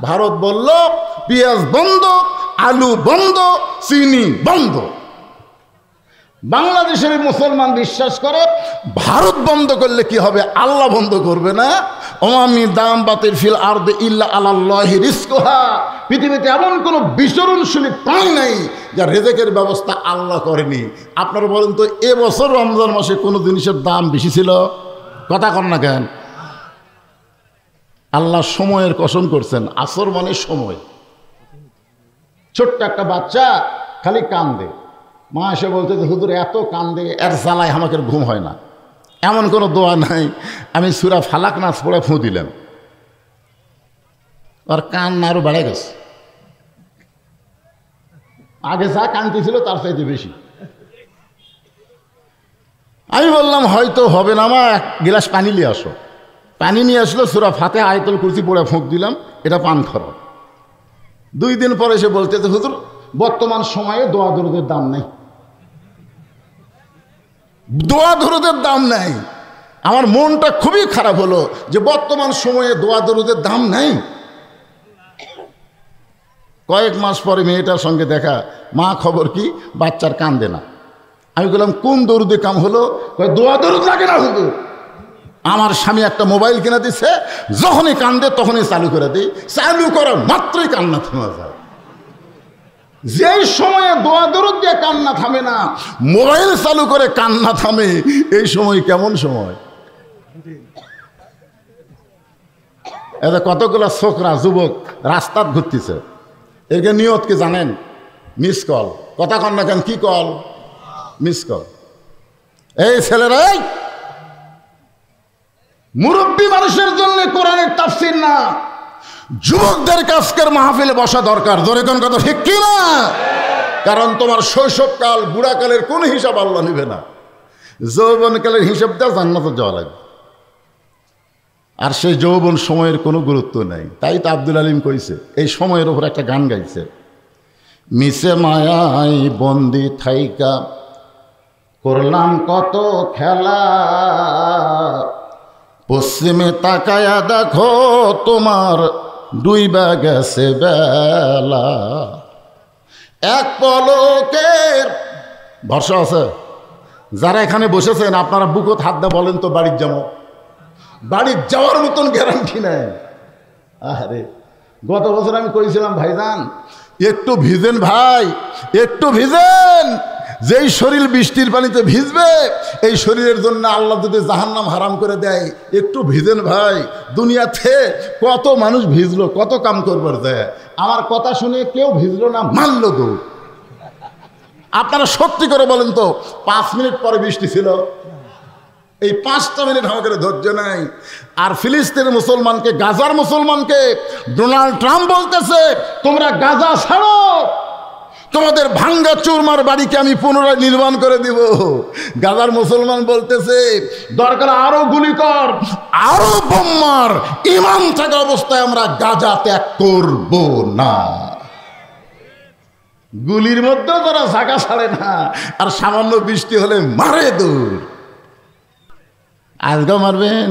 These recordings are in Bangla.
ভারত বলল পেঁয়াজ বন্ধ, আলু বন্ধ, চিনি বন্ধ। বাংলাদেশের মুসলমান বিশ্বাস করে ভারত বন্ধ করলে কি হবে, আল্লাহ বন্ধ করবে না। ওমামি দাম বাতিল ফিল আরদে ইল্লা আলাল্লাহি রিজকুহা, পৃথিবীতে এমন কোনো বিচরণশীল প্রাণী নাই যার রেজেকের ব্যবস্থা আল্লাহ করেনি। আপনারা বলেন তো, এবছর রমজান মাসে কোনো জিনিসের দাম বেশি ছিল? কথা কন না কেন? আল্লাহ সময়ের কসম করছেন, আসর মানে সময়। ছোট্ট একটা বাচ্চা খালি কান্দে, মা এসে বলতে যে হুজুর এত কান্দে, এর জ্বালায় আমাকে ঘুম হয় না। এমন কোনো দোয়া নাই। আমি সূরা ফালাক নাস পড়ে ফুঁ দিলাম, আর কান্না আরো বেড়ে গেছে। আগে যা কান্তি ছিল তার চাইতে বেশি। আমি বললাম হয়তো হবে না, মা এক গিলাস পানি নিয়ে আসো। পানি নিয়ে আসলো, সূরা ফাতিহা আয়াতুল কুরসি পড়ে ফুঁক দিলাম, এটা পান খারাপ। 2 দিন পরে এসে বলতেছে হুজুর বর্তমান সময়ে দোয়া দরুদের দাম নেই, দোয়া দরুদের দাম নাই। আমার মনটা খুবই খারাপ হলো যে বর্তমান সময়ে দোয়া দরুদের দাম নাই। কয়েক মাস পরে মেয়েটার সঙ্গে দেখা, মা খবর কি, বাচ্চার কান্দে না। আমি বললাম কোন দরুদে কাম হলো? দোয়া দরুদ লাগে না হুজুর। আমার স্বামী একটা মোবাইল কিনে দিচ্ছে, যখনই কান্দে তখনই চালু করে দিই, চালু করার মাত্রই কান্না থামা যায়। যেই সময়ে দোয়া দরুদ দিয়ে কান্না থামে না, মোবাইল চালু করে কান্না থামে, এই সময় কেমন সময়? এতে কতগুলো ছোকরা যুবক রাস্তাত ঘুরতেছে, একে নিয়ত কি জানেন? Miss call. কথা কন না কেন? কি কল? Miss call. এই ছেলেরা, মুরব্বী মানুষের জন্য কোরআনের তাফসীর না, যুবকদের কাজকের মাহফিলে বসা দরকার। ধরে কোন কথা ঠিক কি না? কারণ তোমার শৈশবকাল বুড়াকালের কোন হিসাব আল্লাহ নিবে না। যৌবনকালের হিসাবটা জান্নাতে যাওয়া লাগবে, আর সেই যৌবন সময়ের কোনো গুরুত্ব নাই। তাই তো আব্দুল আলিম কইছে, এই সময়ের ওপর একটা গান গাইছে, মিশে মায়াই বন্দি থাইকা করলাম কত খেলা, পশ্চিমে তাকায়া দেখো তোমার ডুইবা গেছে বেলা, এক পলকের ভরসা আছে। যারা এখানে বসেছেন আপনারা বুকত হাত দা বলেন তো, বাড়ির যাবো? বাড়ির যাওয়ার মতন গ্যারান্টি নেই। আরে গত বছর আমি কইছিলাম ভাইজান একটু ভিজেন ভাই, একটু ভিজেন। যেই শরীর বৃষ্টির পানিতে ভিজবে, এই শরীরের জন্য আল্লাহ যদি জাহান্নাম হারাম করে দেয়, একটু ভিজেন ভাই। দুনিয়াতে কত মানুষ ভিজলো, কত কাম করবার দেয়। আমার কথা শুনে কেউ ভিজলো না, মানলো তো। আপনারা সত্যি করে বলেন তো, 5 মিনিট পরে বৃষ্টি ছিল? এই 5টা মিনিট আমাদের ধৈর্য নাই। আর ফিলিস্তিনের মুসলমানকে, গাজার মুসলমানকে ডোনাল্ড ট্রাম্প বলতেছে তোমরা গাজা ছাড়ো, তোমাদের ভাঙ্গা চুরমার বাড়িকে আমি পুনরায় নির্মাণ করে দিব। গাজার মুসলমান বলতেছে দরকার আরো গুলি কর, আরো বোম মার, ঈমান থাকা অবস্থায় আমরা গাজা ত্যাগ করব না। গুলির মধ্যে তারা জায়গা ছাড়ে না, আর সামান্য বৃষ্টি হলে মারে দূর। আজকেও মারবেন।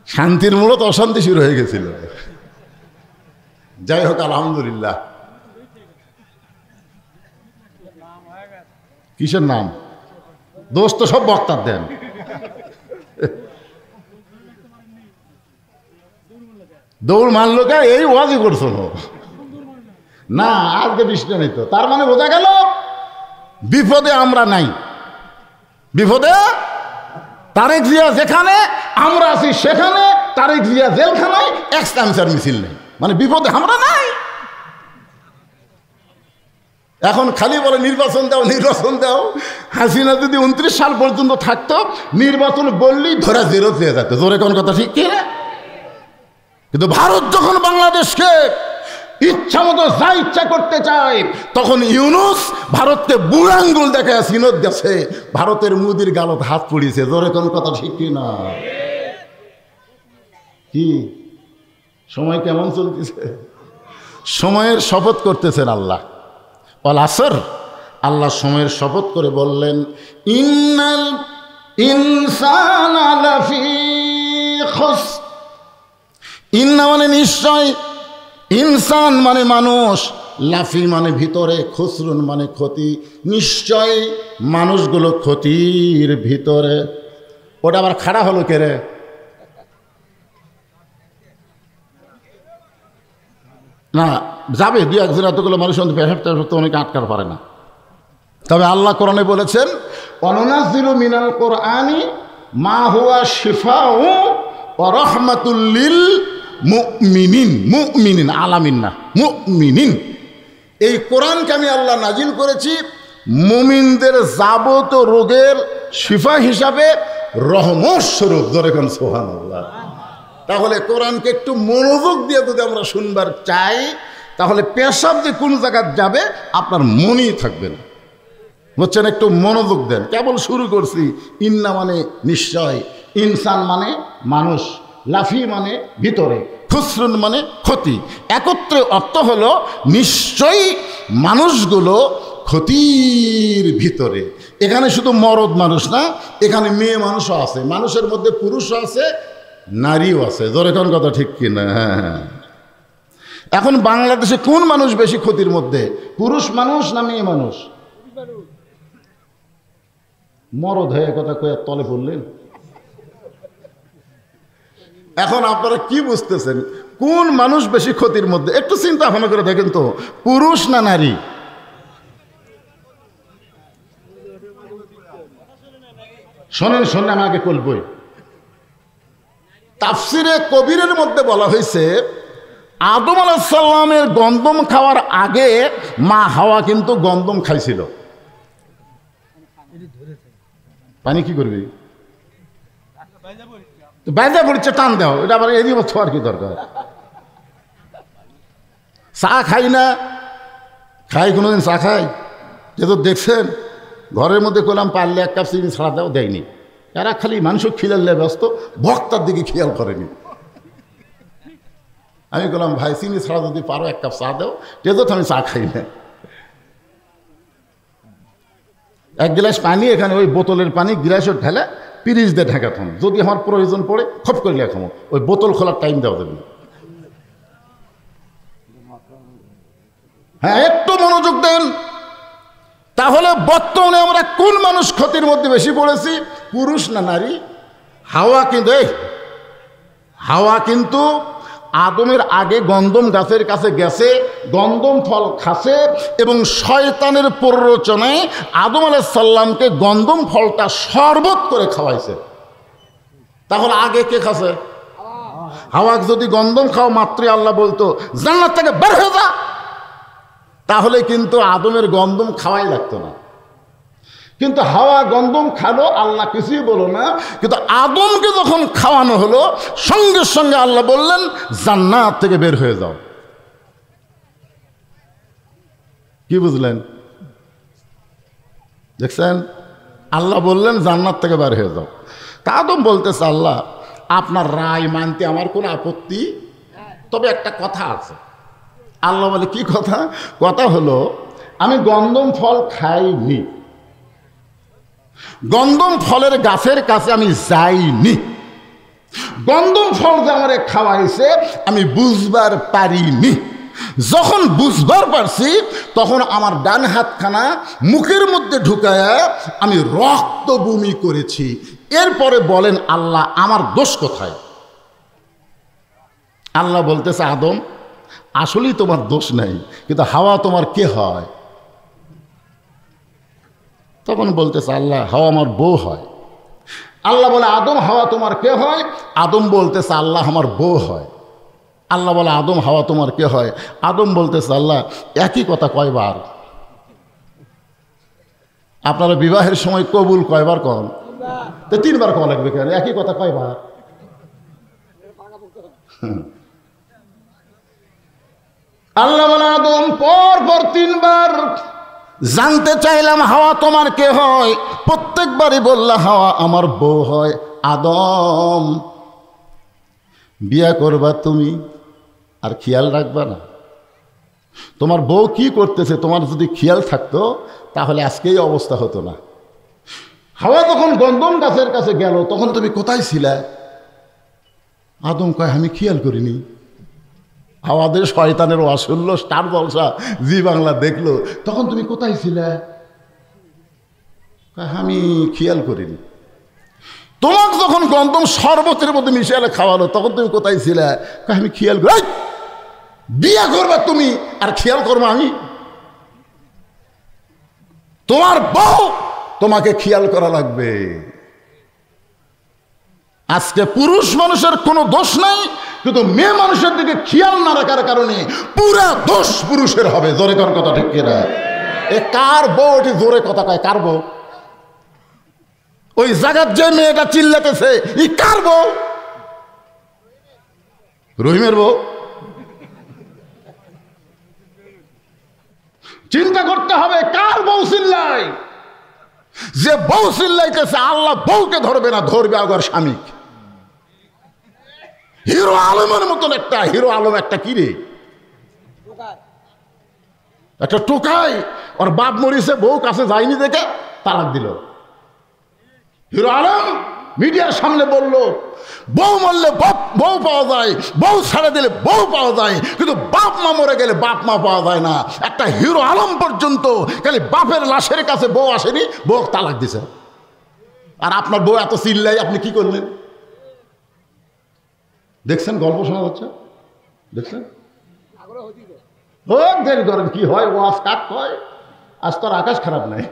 শান্তির মূলত অশান্তি শুরু হয়ে গেছিল। যাই হোক আলহামদুলিল্লাহ। কিসের নাম? দোষ তো সব বক্তার দেন। দৌড় মারলো কে? এই ওয়াজই করছো না, আজকে বৃষ্টি নেই তো, তার মানে বোঝা গেল বিপদে আমরা নাই। বিপদে তারেক জিয়া যেখানে, আমরা আছি সেখানে। তারেক জিয়া জেলখানায়, এক্সটানসার মিছিল নেই, মানে বিপদে আমরা নাই। এখন খালি বলে নির্বাচন দাও, নির্বাচন দাও। হাসিনা যদি 29 সাল পর্যন্ত থাকতো, নির্বাচন বললেই ধরা জেরো হয়ে যেত। জোরে কোন কথা ঠিক কি না? কিন্তু ভারত যখন বাংলাদেশকে ইচ্ছা মতো যা ইচ্ছা করতে চায়, তখন ইউনূস ভারতকে বুড়ো আঙ্গুল দেখায় সিনত গেছে, ভারতের মুদির গালত হাত পড়িয়েছে। জোরে কোন কথা ঠিক কি না? কি সময় কেমন চলতেছে? সময়ের শপথ করতেছেন আল্লাহ। ওয়াল আসর, আল্লাহ সময়ের শপথ করে বললেন ইন্নাল ইনসানা লাফি খুসর, ইন্না মানে নিশ্চয়, ইনসান মানে মানুষ, লাফি মানে ভিতরে, খুসরুন মানে ক্ষতি। নিশ্চয় মানুষগুলো ক্ষতির ভিতরে। ওটা আবার খাড়া হলো কে রে? না যাবে দুই একজন, এতগুলো মানুষের মধ্যে পেশাব টেশাব তো অনেকে আটকার পারে না। তবে আল্লাহ কোরআনে বলেছেন অনুনাজ্জিলু মিনাল কোরআনি মা হুয়া শিফাউ ওয়া রাহমাতুল লিল মুমিনিন। মুমিনিন, আলামিন না, মুমিনিন। এই কোরআনকে আমি আল্লাহ নাজিল করেছি মুমিনদের যাবতীয় রোগের শিফা হিসাবে, রহমত স্বরূপ। ধরে কোন সুবহানাল্লাহ। তাহলে কোরআনকে একটু মনোযোগ দিয়ে যদি আমরা শুনবার চাই, তাহলে পেশাব যে কোন জায়গায় যাবে আপনার মনেই থাকবে না, বুঝছেন? একটু মনোযোগ দেন। কেবল শুরু করছি। ইন্না মানে নিশ্চয়, ইনসান মানে মানুষ, লাফি মানে ভিতরে, খুসরুন মানে ক্ষতি। একত্রে অর্থ হলো নিশ্চয়ই মানুষগুলো ক্ষতির ভিতরে। এখানে শুধু মরদ মানুষ না, এখানে মেয়ে মানুষও আছে, মানুষের মধ্যে পুরুষও আছে, নারীও আছে। জোরে কোন কথা ঠিক কিনা? হ্যাঁ। এখন বাংলাদেশে কোন মানুষ বেশি ক্ষতির মধ্যে, পুরুষ মানুষ না মেয়ে মানুষ? মরদ হয়ে কথা কয়ে তলে পড়লেন। এখন আপনারা কি বুঝতেছেন কোন মানুষ বেশি ক্ষতির মধ্যে? একটু চিন্তা ভাবনা করে দেখেন তো, পুরুষ না নারী? শোনেন শোনেন, আমাকে বলবই। তাফসিরে কবিরের মধ্যে বলা হয়েছে আদম আলাইহিস সালামের গন্ধম খাওয়ার আগে মা হাওয়া কিন্তু গন্ধম খাইছিল। পানি কি করবি? বাইজা পড়ছে, টান দাও। এটা আবার এরই মতো আর কি দরকার? চা খাই না, খাই কোনোদিন চা খাই? যে তো দেখছেন ঘরের মধ্যে করলাম পারলে এক কাপ চিনি ছাড়া দাও, দেয়নি। এরা খালি মানুষ খিলালে ব্যস্ত, বক্তার দিকে খেয়াল করেনি। আমি বললাম ভাই চিনি ছাড়া যদি পারো এক কাপ চা দাও, যে তো আমি চা খাই না। এক গ্লাস পানি এখানে ওই বোতলের পানি গ্লাসও ঢেলে পিরিচ দিয়ে ঢাকাতাম, যদি আমার প্রয়োজন পড়ে খপ করে লেখামো, ওই বোতল খোলার টাইম দেওয়া যাবে না। হ্যাঁ, একটু মনোযোগ দেন। তাহলে বর্তমানে আমরা কোন মানুষ ক্ষতির মধ্যে বেশি পড়েছি, পুরুষ না নারী? হাওয়া কিন্তু আদমের আগে গন্ধম গাছের কাছে গেছে, গন্ধম ফল খাসে, এবং শয়তানের প্ররোচনায় আদম আলাইহিস সালামকে গন্ধম ফলটা শরবত করে খাওয়াইছে। তাহলে আগে কে খাসে? হাওয়াকে যদি গন্ধম খাওয়া মাত্রই আল্লাহ বলতো জান্নাত থেকে বের হয়ে যা, তাহলে কিন্তু আদমের গন্ধম খাওয়াই লাগতো না। কিন্তু হাওয়া গন্ধম খালো, আল্লাহ কিছুই বলো না। কিন্তু আদমকে যখন খাওয়ানো হলো, সঙ্গে সঙ্গে আল্লাহ বললেন জান্নাত থেকে বের হয়ে যাও। কি বুঝলেন? দেখছেন, আল্লাহ বললেন জান্নাত থেকে বের হয়ে যাও। তা আদম বলতেছে আল্লাহ আপনার রায় মানতে আমার কোনো আপত্তি, তবে একটা কথা আছে। আল্লাহ বলে কি কথা? কথা হলো আমি গন্ধম ফল খাইনি, গন্ধম ফলের গাছের কাছে আমি যাইনি, গন্ধম ফল যে আমারে খাওয়াইছে আমি বুঝবার পারিনি। যখন বুঝবার পারছি তখন আমার ডান হাতখানা মুখের মধ্যে ঢুকায়া আমি রক্ত বমি করেছি। এরপরে বলেন আল্লাহ আমার দোষ কোথায়? আল্লাহ বলতেছে আদম আসলেই তোমার দোষ নাই, কিন্তু হাওয়া তোমার কে হয়? তখন বলতেছে আল্লাহ হাওয়া আমার বউ হয়। আল্লাহ বলে আদম হাওয়া তোমার কে হয়? আদম বলতেছে আল্লাহ আমার বউ হয়। আল্লাহ বলে আদম হাওয়া তোমার কে হয়? আদম বলতেছে আল্লাহ একই কথা কয়বার? আপনারা বিবাহের সময় কবুল কয়বার কন? তো 3 বার কওয়া লাগবে কেন? একই কথা কয়বার? আল্লাহ বলে আদম পর 3 বার জানতে চাইলাম হাওয়া তোমার কে হয়, প্রত্যেকবারই বললা হাওয়া আমার বউ হয়। আদম বিয়া করবা তুমি আর খেয়াল রাখবা না? তোমার বউ কি করতেছে তোমার যদি খেয়াল থাকতো তাহলে আজকেই অবস্থা হতো না। হাওয়া যখন গন্ধম গাছের কাছে গেল তখন তুমি কোথায় ছিলে? আদম কয় আমি খেয়াল করিনি। আমাদের শয়তানের ওয়াজ শুনলো, স্টার জলসা, জি বাংলা দেখলো, তখন তুমি কোথায় ছিলে? আমি খেয়াল করিনি। তোমাকে যখন গন্ধম শরবতের মধ্যে মিশিয়ে খাওয়ালো তখন তুমি কোথায় ছিলে? আমি খেয়াল করি। বিয়ে করবে তুমি আর খেয়াল করবো আমি? তোমার বউ তোমাকে খেয়াল করা লাগবে। আজকে পুরুষ মানুষের কোনো দোষ নাই, কিন্তু মেয়ে মানুষের দিকে খেয়াল না রাখার কারণে পুরা দোষ পুরুষের হবে। জোরে কোন কথা ঠিক কিনা? এ কার বউ? এটি জোরে কথা কয়, কার বউ? ওই জায়গার যে মেয়েটা চিল্লাতেছে, ই কার বউ? রহিমের বউ? চিন্তা করতে হবে কার বউ চিল্লাই। যে বউ চিল্লাইতেছে আল্লাহ বউকে ধরবে না, ধরবে আগর স্বামীক। হিরো আলমের মতন একটা হিরো আলম, একটা কিরে, একটা টোকাই, ওর বাপ মরিছে, বউ কাছে যায়নি দেখে তালাক দিল। হিরো আলম মিডিয়ার সামনে বলল বউ মরলে বউ পাওয়া যায়, বউ ছেড়ে দিলে বউ পাওয়া যায়, কিন্তু বাপ মা মরে গেলে বাপ মা পাওয়া যায় না। একটা হিরো আলম পর্যন্ত খালি বাপের লাশের কাছে বউ আসেনি, বউ তালাক দিছে। আর আপনার বউ এত চিল্লাই, আপনি কি করলেন? দেখছেন গল্প শোনা যাচ্ছে, দেখছেন? দেরি করেন, কি হয় ওয়াজ কাট হয়। আজ তোর আকাশ খারাপ নাই।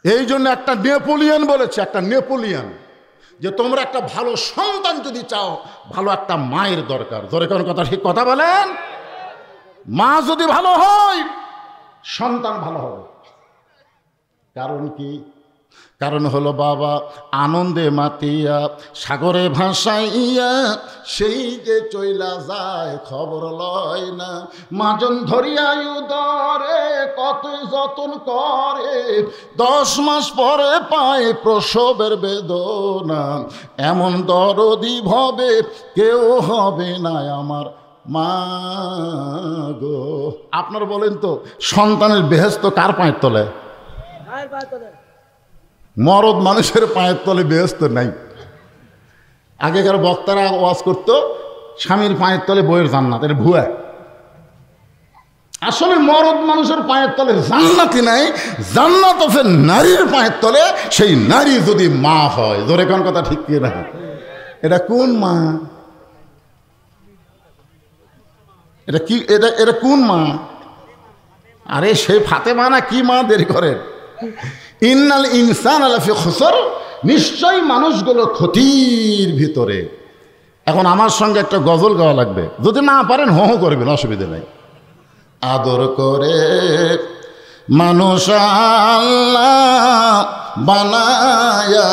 এই জন্য একটা নেপোলিয়ন বলেছে, একটা নেপোলিয়ন, যে তোমরা একটা ভালো সন্তান যদি চাও, ভালো একটা মায়ের দরকার। ধরে কোন কথা ঠিক কথা বলেন? মা যদি ভালো হয় সন্তান ভালো হবে। কারণ কি? কারণ হলো বাবা আনন্দে মাতিয়া সাগরে ভাসাইয়া সেই যে চইলা যায় খবর লয় না। মাজন ধরিয়া উদরে কত যতন করে, 10 মাস পরে পায় প্রসবের বেদনা। এমন দরদি ভবে কেউ হবে না আমার মা গো। আপনার বলেন তো সন্তানের বেহেশত কার পায়ের তলে? মরদ মানুষের পায়ের তলে বেহেশত নাই। আগেকার বক্তারা ওয়াজ করতো স্বামীর পায়ের তলে বইয়ের জান্নাত, এটা ভুয়া। আসলে মরদ মানুষের পায়ের তলে জান্নাতই নাই, জান্নাত আছে নারীর পায়ের তলে। সেই নারী যদি মা হয়, ধরে কোন কথা ঠিক কি না? এটা কোন মা? এটা কি? এটা কোন মা? আরে সেই ফাতেমা না কি মা? দেরি করেন। ইন্নাল ইনসান লাফি খুসর, নিশ্চয়ই মানুষগুলো ক্ষতির ভিতরে। এখন আমার সঙ্গে একটা গজল গাওয়া লাগবে, যদি না পারেন হো হো করবেন, অসুবিধা নাই। আদর করে মানুষ আল্লাহ বানায়া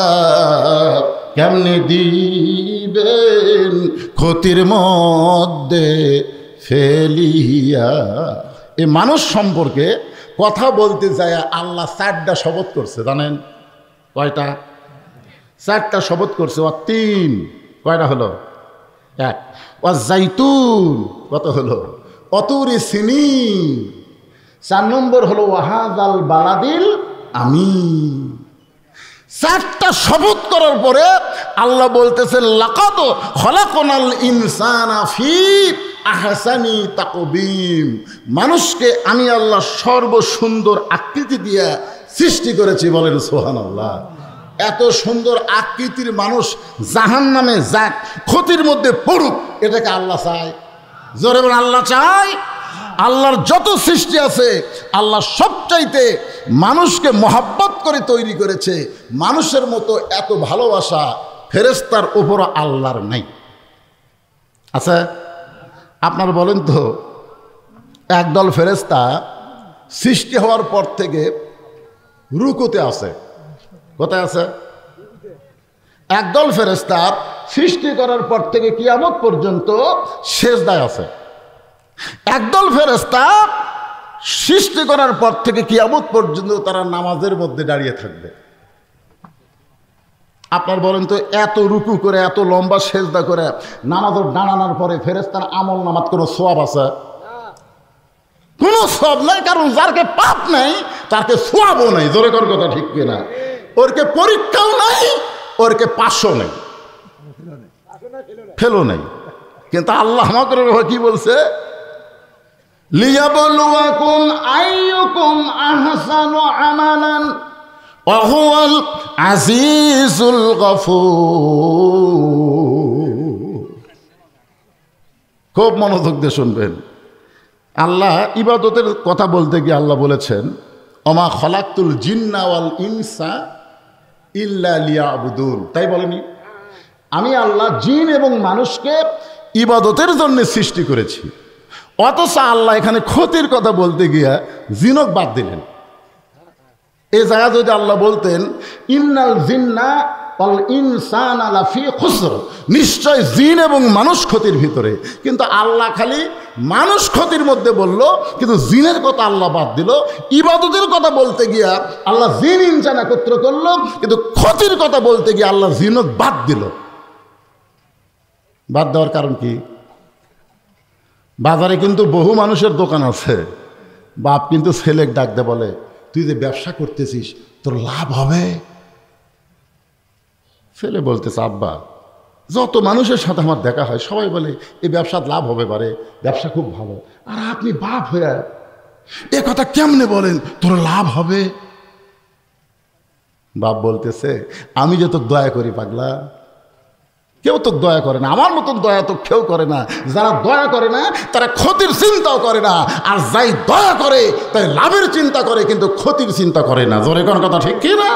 কেমনে দিবেন ক্ষতির মধ্যে ফেলিয়া। এই মানুষ সম্পর্কে কথা বলতে যায় আল্লাহ 4টা শপথ করছে, জানেন কয়টা? 4টা শপথ করছে। ও 3, কয়টা হলো? 1। ও জাইতুন, কত হলো? অতুরি সিনিন। 4 নম্বর হলো ওয়াহাদাল বালাদিল আমিন। 4টা শপথ করার পরে আল্লাহ বলতেছেন লাকাদ খলাকনাল ইনসানা ফি আহসানি তাকবীম। মানুষকে আমি আল্লাহ সর্বসুন্দর আকৃতি দিয়ে সৃষ্টি করেছি। বলেন সুবহানাল্লাহ। এত সুন্দর আকৃতির মানুষ জাহান্নামে যাক, ক্ষতির মধ্যে পড়ুক, এটাকে আল্লাহ চায়? জোরে বলেন আল্লাহ চায়? আল্লাহর যত সৃষ্টি আছে আল্লাহ সবচাইতে মানুষকে মহাব্বত করে তৈরি করেছে। মানুষের মতো এত ভালোবাসা ফেরেশতার উপর আল্লাহর নাই। আচ্ছা আপনার বলেন তো, একদল ফেরেশতা সৃষ্টি হওয়ার পর থেকে রুকুতে আছে। কোথায় আছে? একদল ফেরেশতা সৃষ্টি করার পর থেকে কিয়ামত পর্যন্ত সেজদায় আছে। একদল ফেরেশতা সৃষ্টি করার পর থেকে কিয়ামত পর্যন্ত তারা নামাজের মধ্যে দাঁড়িয়ে থাকবে। আপনার বলেন তো, এত রুকু করে এত লম্বা সেজদা করে নামাজের দাঁড়ানোর পরে ফেরেশতার আমল নামাত কোনো সওয়াব আছে? কোনো সব নাই, কারণ যারকে পাপ নাই তাকে সোয়াবও নাই। জোরে কর কথা ঠিক কিনা? ওরকে পরীক্ষাও নাই, ওরকে পাশও নাই, ফেলো নাই। কিন্তু আল্লাহ আমাকে কি বলছে? লিয়াবলুয়াকুম আইয়ুকুম আহসানু আমালান ওয়া হুয়াল আজিজুল গফুর। খুব মনোযোগ দিয়ে শুনবেন। আল্লাহ ইবাদতের কথা বলতে গিয়ে আল্লাহ বলেছেন, ওমা খলাকতুল জিন্না ওয়াল ইনসা ইল্লা লিয়াবুদুন। তাই বলেনি? আমি আল্লাহ জিন এবং মানুষকে ইবাদতের জন্য সৃষ্টি করেছি। অথচ আল্লাহ এখানে ক্ষতির কথা বলতে গিয়া জিনক বাদ দিলেন। এই জায়গা যদি আল্লাহ বলতেন ইন্নাল জিন্না ওয়াল ইনসানা লাফি খুসর, নিশ্চয় জিন এবং মানুষ ক্ষতির ভিতরে, কিন্তু আল্লাহ খালি মানুষ ক্ষতির মধ্যে বলল, কিন্তু জিনের কথা আল্লাহ বাদ দিল। ইবাদতের কথা বলতে গিয়া আল্লাহ জিন ইনসান একত্র করলো, কিন্তু ক্ষতির কথা বলতে গিয়ে আল্লাহ জিনক বাদ দিল। বাদ দেওয়ার কারণ কি? বাজারে কিন্তু বহু মানুষের দোকান আছে, বাপ কিন্তু ছেলেকে ডাক দে বলে, তুই যে ব্যবসা করতেছিস তোর লাভ হবে? ছেলে বলতেছে, আব্বা যত মানুষের সাথে আমার দেখা হয় সবাই বলে এই ব্যবসার লাভ হবে পারে, ব্যবসা খুব ভালো, আর আপনি বাপ হয়ে এ কথা কেমনে বলেন তোর লাভ হবে? বাপ বলতেছে, আমি যে তোকে দয়া করি পাগলা, কেউ তো দয়া করে না, আমার মতন দয়া তো কেউ করে না। যারা দয়া করে না তারা ক্ষতির চিন্তাও করে না, আর যাই দয়া করে তাই লাভের চিন্তা করে, কিন্তু ক্ষতির চিন্তা করে না। জোরে কোন কথা ঠিক কি না?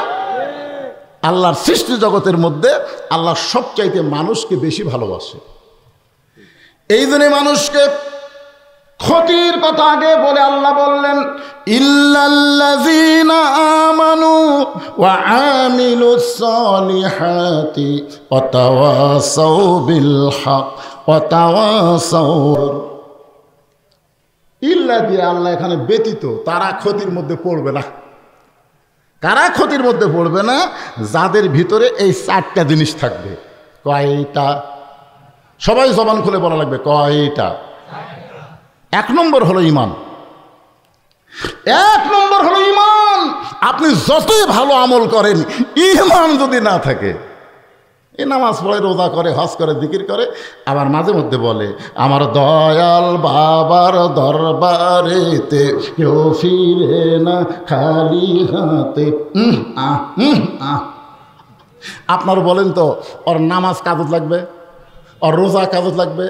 আল্লাহর সৃষ্টি জগতের মধ্যে আল্লাহ সবচাইতে মানুষকে বেশি ভালোবাসে। এই জন্য মানুষকে ক্ষতির কথা আগে বলে আল্লাহ বললেন, ইল্লাল্লাযীনা আমানু ওয়া আমিলুস সালিহাতি ওয়া তাওয়াসাউ বিল হক ওয়া তাওয়াসাউ। ইল্লা দিয়ে আল্লাহ এখানে ব্যতীত, তারা ক্ষতির মধ্যে পড়বে না। কারা ক্ষতির মধ্যে পড়বে না? যাদের ভিতরে এই চারটা জিনিস থাকবে। কয়টা? সবাই জবান খুলে বলা লাগবে, কয়টা? এক নম্বর হলো ঈমান। এক নম্বর হলো ঈমান। আপনি যতই ভালো আমল করেন, ঈমান যদি না থাকে, এই নামাজ পড়ে, রোজা করে, হজ করে, জিকির করে, আবার মাঝে মধ্যে বলে আমার দয়াল বাবার দরবারেতে কেউ ফিরে না খালি হাতে। আপনার বলেন তো, ওর নামাজ কাজত লাগবে, ওর রোজা কাজত লাগবে?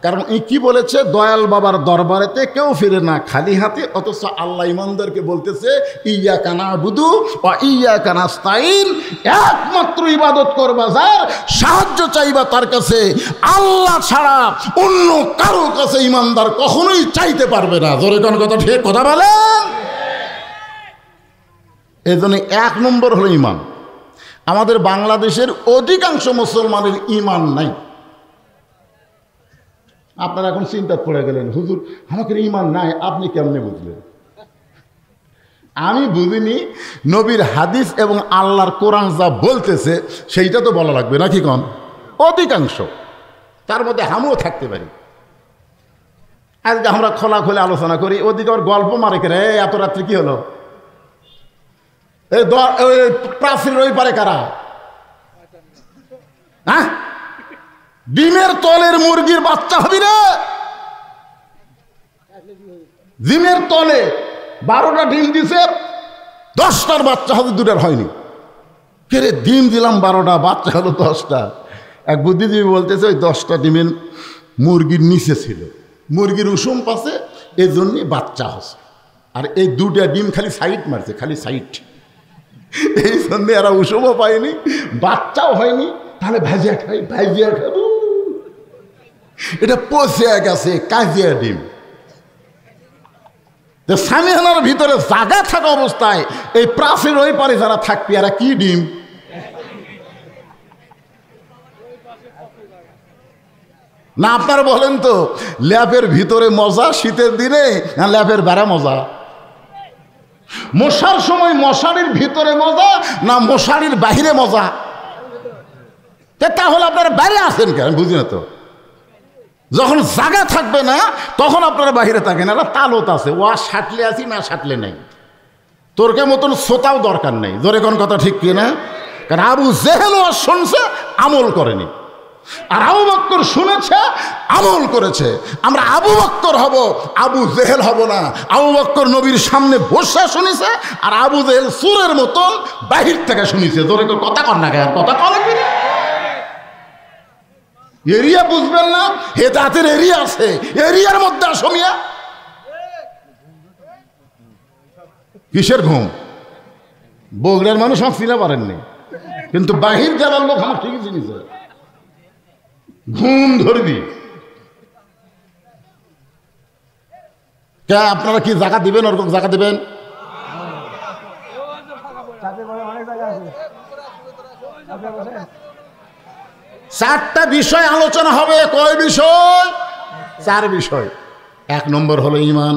কারণ এই কি বলেছে? দয়াল বাবার দরবারেতে কেউ ফিরে না খালি হাতে। অথচ আল্লাহ ইমানদারকে বলতেছে ইয়াকা না'বুদু ওয়া ইয়াকা নাস্তাইন, একমাত্র ইবাদত করবা যার, সাহায্য চাইবা তার কাছে, আল্লাহ ছাড়া অন্য কারো কাছে ইমানদার কখনোই চাইতে পারবে না। জোরে কোন কথা ঠিক কথা বলেন? এই জন্য এক নম্বর হলো ঈমান। আমাদের বাংলাদেশের অধিকাংশ মুসলমানের ঈমান নাই। আপনারা এখন চিন্তা পড়ে গেলেন, হুজুর আমাকে ঈমান নাই, আপনি কেমনে বুঝলেন? আমি বুঝিনি, নবীর হাদিস এবং আল্লাহর কোরআন যা বলতেছে সেইটা তো বলা লাগবে নাকি কন? অধিকাংশ, তার মধ্যে আমিও থাকতে পারি। আজকে আমরা খোলাখুলি আলোচনা করি, ওদিকে ওর গল্প মারে করে, এত রাত্রি কি হলো, প্রাচীর ওই পারে কারা? হ্যাঁ, ডিমের তলের মুরগির বাচ্চা হবি রে। ডিমের তলে 12টা ডিম দিছে, 10টার বাচ্চা হবে, 2টার হয়নি। কে রে, ডিম দিলাম 12টা, বাচ্চা হলো 10টা। এক বুদ্ধিজীবী বলতেছে ওই 10টা ডিমের মুরগির নিচে ছিল, মুরগির উষুম পাশে, এই জন্যে বাচ্চা হচ্ছে। আর এই 2টা ডিম খালি সাইড মারছে, খালি সাইড, এই জন্যে এরা উষুমও পায়নি, বাচ্চাও হয়নি। তাহলে ভাজিয়া খাই, ভাজিয়া খাবো, এটা পচে গেছে, কাজিয়া ডিম। সামিয়ানার ভিতরে জায়গা থাকা অবস্থায় এই প্রাচীর ওই পারে যারা থাকবে, এরা কি ডিম? না আপনারা বলেন তো, ল্যাপের ভিতরে মজা শীতের দিনে না ল্যাপের বেড়া মজা? মশার সময় মশারির ভিতরে মজা না মশারির বাহিরে মজা? তাহলে আপনারা বাইরে আসেন কেন? বুঝি না তো। যখন জায়গা থাকবে না তখন আপনারা বাহিরে থাকেন। এরা তালত আছে, ওয়া সাটলে আছি না সাটলে নেই, তোরকে মতন শ্রোতাও দরকার নেই। জোরে কোন কথা ঠিক কিনা? কারণ আবু জেহেল ওয়াজ শুনছে, আমল করেনি, আর আবু বকর শুনেছে, আমল করেছে। আমরা আবু বকর হব, আবু জেহেল হব না। আবু বকর নবীর সামনে বসে শুনেছে, আর আবু জেহেল সুরের মতন বাহির থেকে শুনেছে। জোরে কথা কর না, কেন কথা কর না? এরিয়া বুঝবেন না, হেদায়েতের এরিয়া আছে, এরিয়ার মধ্যে আসো মিয়া। কিসের ঘুম? বগুড়ার মানুষ আমার চিনে পারেননি, কিন্তু বাহির জেলার লোক আমার ঠিকই চিনিছে। ঘুম ধরবি কে? আপনারা কি জায়গা দিবেন? ওরকম জায়গা দিবেন? চারটা বিষয় আলোচনা হবে। কয় বিষয়? 4 বিষয়। 1 নম্বর হলো ঈমান।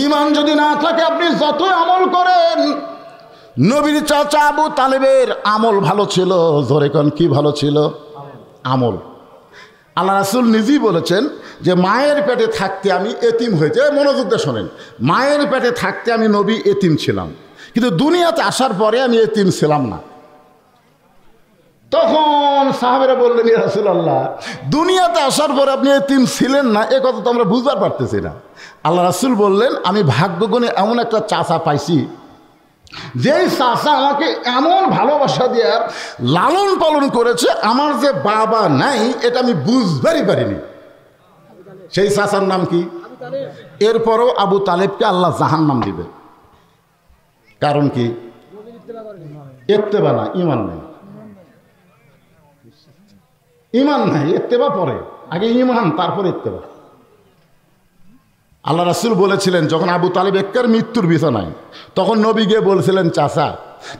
ঈমান যদি না থাকে আপনি যতই আমল করেন। নবীর চাচা আবু তালেবের আমল ভালো ছিল। জোরে কোন কি ভালো ছিল? আমল। আল্লাহ রাসূল নিজেই বলেছেন যে মায়ের পেটে থাকতে আমি এতিম হয়েছে। মনোযোগ দিয়ে শোনেন, মায়ের পেটে থাকতে আমি নবী এতিম ছিলাম, কিন্তু দুনিয়াতে আসার পরে আমি এতিম ছিলাম না। তখন সাহাবেরা বললেন, ইয়া রাসূলুল্লাহ, দুনিয়াতে আসার পরে আপনি এতিম ছিলেন না, এ কথা তো আমরা বুঝতে পারতেছি না। আল্লাহ রাসূল বললেন, আমি ভাগ্যগুণে এমন একটা চাচা পাইছি, যেই চাচা আমাকে এমন ভালোবাসা দিয়ে লালন পালন করেছে, আমার যে বাবা নাই এটা আমি বুঝবারই পারিনি। সেই চাচার নাম কি? এরপরও আবু তালেবকে আল্লাহ জাহান্নাম দিবে। কারণ কি? ইত্তেবা না, ঈমান নেই। ঈমান নাই, ইত্তেবা পরে, আগে ঈমান তারপর ইত্তেবা। আল্লাহ রাসূল বলেছিলেন, যখন আবু তালেব এক্কার মৃত্যুর বিছানায়, তখন নবী গিয়ে বলছিলেন, চাচা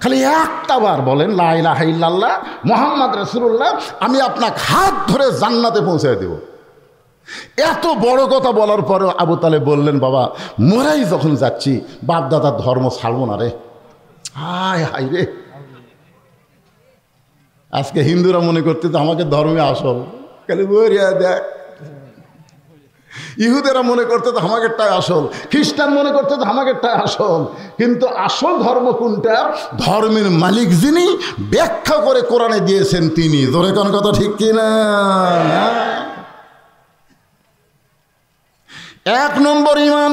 খালি একটা বার বলেন লা ইলাহা ইল্লাল্লাহ মুহাম্মদ রাসূলুল্লাহ, আমি আপনাকে হাত ধরে জান্নাতে পৌঁছে দেব। এত বড় কথা বলার পরেও আবু তালেব বললেন, বাবা মরাই যখন যাচ্ছি, বাপ দাদার ধর্ম ছাড়বো না রে। হায় হায় রে, আজকে হিন্দুরা মনে করতে তো আমাকে ধর্মে আসল, খালি বইয়া দেখ। ইহুদেরা মনে করতে তো আমাকেরটাই আসল, খ্রিস্টান মনে করতে তো আমাকেরটাই আসল। কিন্তু আসল ধর্ম কোনটা? ধর্মের মালিক যিনি, ব্যাখ্যা করে কোরআনে দিয়েছেন তিনি। ধরে কোন কথা ঠিক কিনা? 1 নম্বর ঈমান।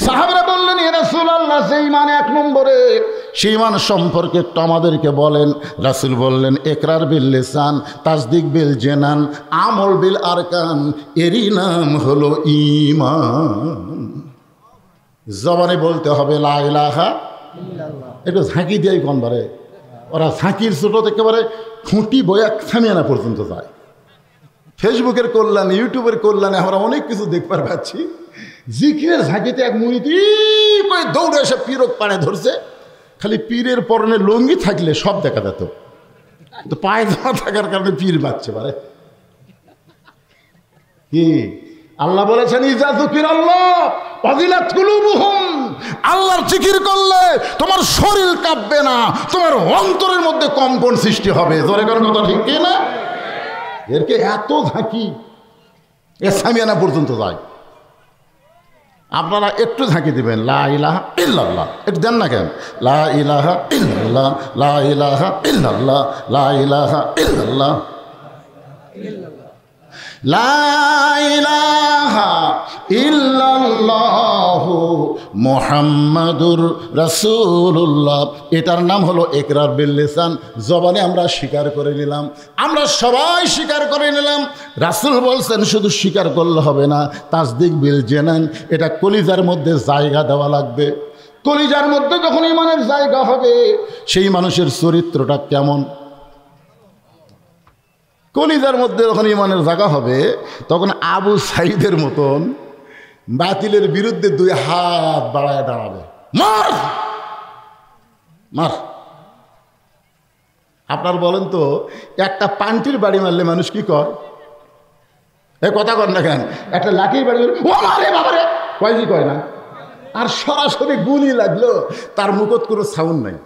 সাহাবারা বললেন, ইয়া রাসূলুল্লাহ, যে ঈমান 1 নম্বরে, সেই ঈমান সম্পর্কে একটু আমাদেরকে বলেন। রাসূল বললেন, ইকরার বিল লিসান, তাসদিক বিল জানান, আমল বিল আরকান, এরই নাম হলো ঈমান। জবানে বলতে হবে লা ইলাহা ইল্লাল্লাহ। একটু ঝাঁকি দিয়ে কোনবারে, ওরা ঝাঁকির ছোট একেবারে খুঁটি বয়া থামিয়ানা পর্যন্ত যায়। ফেসবুকের কল্যাণে, ইউটিউবের কল্যাণে আমরা অনেক কিছু দেখবার পাচ্ছি। জিকিরের ঝাঁকিতে এক মুরিদি করে দৌড়ে এসে পীরক পাড়ে ধরছে। খালি পীরের পরনে লুঙ্গি থাকলে সব দেখা যেত, তো পায়ে ধরা থাকার কারণে পীর বাঁচছে পারে কি? আল্লাহ বলেছেন, ইজা যুকিরাল্লাহ ওয়াজিলাত কুলুবুহুম, আল্লাহর জিকির করলে তোমার শরীর কাঁপবে না, তোমার অন্তরের মধ্যে কম্পন সৃষ্টি হবে। জোরে কোন কথা ঠিক কি না? এরকে এত ঝাঁকি এ সামিয়ানা পর্যন্ত যায়। আপনারা একটু ঝাঁকি দিবেন, লা ইলাহা ইল্লাল্লাহ, একটু দেন না কেন? লা ইলাহা ইল্লাল্লাহ, লা ইলাহা ইল্লাল্লাহ, লা ইলাহা ইল্লাল্লাহ, লা ইলাহা ইল্লাল্লাহু মুহাম্মাদুর রাসূলুল্লাহ। এটার নাম হলো ইকরার বিল লিসান। জবানে আমরা স্বীকার করে নিলাম, আমরা সবাই স্বীকার করে নিলাম। রাসূল বলছেন শুধু স্বীকার করলে হবে না, তাসদিক বিল জানান, এটা কলিজার মধ্যে জায়গা দেওয়া লাগবে। কলিজার মধ্যে যখন ঈমানের জায়গা হবে, সেই মানুষের চরিত্রটা কেমন? কলিজার মধ্যে যখন ঈমানের জায়গা হবে, তখন আবু সাইদের মতন বাতিলের বিরুদ্ধে 2 হাত বাড়ায় দাঁড়াবে, মার মার। আপনার বলেন তো, একটা পান্টির বাড়ি মারলে মানুষ কি কর? এ কথা কর না কেন? একটা লাঠির বাড়ি মারলে ও মারে বাবারে কয় কি কয় না? আর সরাসরি গুলি লাগলো, তার মুখত কোনো সাউন্ড নাই।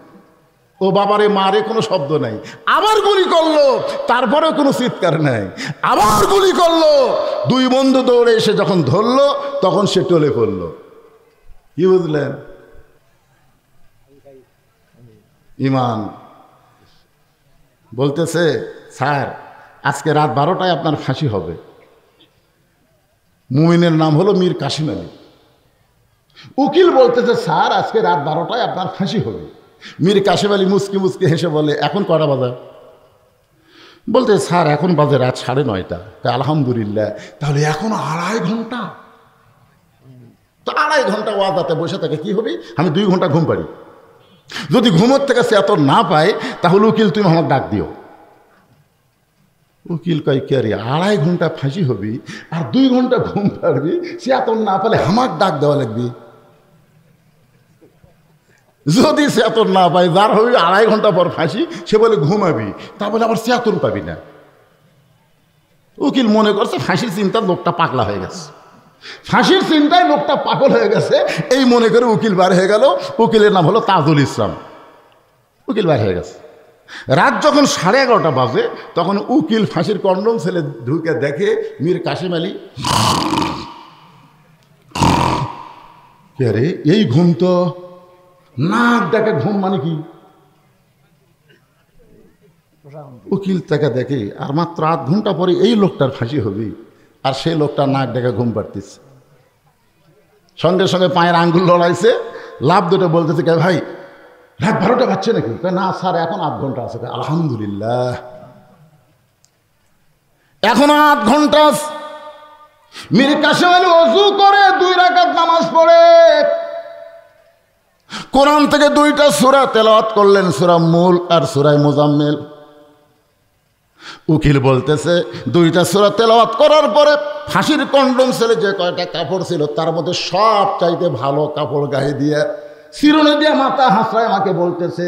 ও বাবারে মারে কোনো শব্দ নাই, আবার গুলি করলো, তারপরেও কোনো চিৎকার নাই, আবার গুলি করলো। দুই বন্ধু দৌড়ে এসে যখন ধরলো তখন সে টলে পড়লো। কি বুঝলেন? ইমান বলতেছে, স্যার আজকে রাত 12টায় আপনার ফাঁসি হবে। মুমিনের নাম হলো মীর কাসিম আলী। উকিল বলতেছে, স্যার আজকে রাত 12টায় আপনার ফাঁসি হবে। মীর কাসিম আলী মুচকি মুচকি হেসে বলে, এখন কটা বাজে? বলতে, স্যার এখন বাজে রাত 9:30। আলহামদুলিল্লাহ, তাহলে এখন 2.5 ঘন্টা। তো 2.5 ঘন্টা ওয়াদাতে বসে থাকে, কি হবে? আমি 2 ঘন্টা ঘুম পারি। যদি ঘুমোর থেকে সে এত না পায় তাহলে উকিল তুমি আমাকে ডাক দিও। উকিল কয়, কে রে, 2.5 ঘন্টা ফাঁসি হবি আর 2 ঘন্টা ঘুম পারবি, সে এত না পেলে আমার ডাক দেওয়া লাগবে। যদি সে এত না পায়, যার হবে 2.5 ঘন্টা পর ফাঁসি, সে বলে ঘুমাবি, তা বলে আবার সে এত পাবি না। উকিল মনে করছে ফাঁসির চিন্তার লোকটা পাগলা হয়ে গেছে, ফাঁসির চিন্তায় লোকটা পাগল হয়ে গেছে, এই মনে করে উকিল বার হয়ে গেল। উকিলের নাম হলো তাজুল ইসলাম। উকিল বার হয়ে গেছে। রাত যখন 11:30 বাজে তখন উকিল ফাঁসির কন্ডম ছেলে ঢুকে দেখে মীর কাসিম আলী। কে রে, এই ঘুম তো নাক ডাকে ঘুম, মানে কি? উকিল তাকে দেখে আর মাত্র 8 ঘন্টা পরে এই লোকটার ফাঁসি হবে, আর সেই লোকটা নাক ডেকে ঘুম পাড়তেছে। সঙ্গে সঙ্গে পায়ের আঙ্গুল লড়াইছে, লাভ দুটো বলতেছে, কে ভাই রাত 12টা বাজছে নাকি? না স্যার, এখন 8 ঘন্টা আছে। আলহামদুলিল্লাহ, এখন 8 ঘন্টা। মীর কাসিম আলী ওযু করে 2 রাকাত নামাজ পড়ে কোরআন থেকে 2টা সূরা তেলাওয়াত করলেন, সূরা মুলক আর সূরা মুজাম্মিল। উকিল বলতেছে, 2টা সূরা তেলাওয়াত করার পরে ফাঁসির কন্ডম ছেলে যে কয়টা কাপড় ছিল তার মধ্যে সব চাইতে ভালো কাপড় গায়ে দিয়ে শিরোনে দিয়ে মাথা হাসড়ায় আমাকে বলতেছে,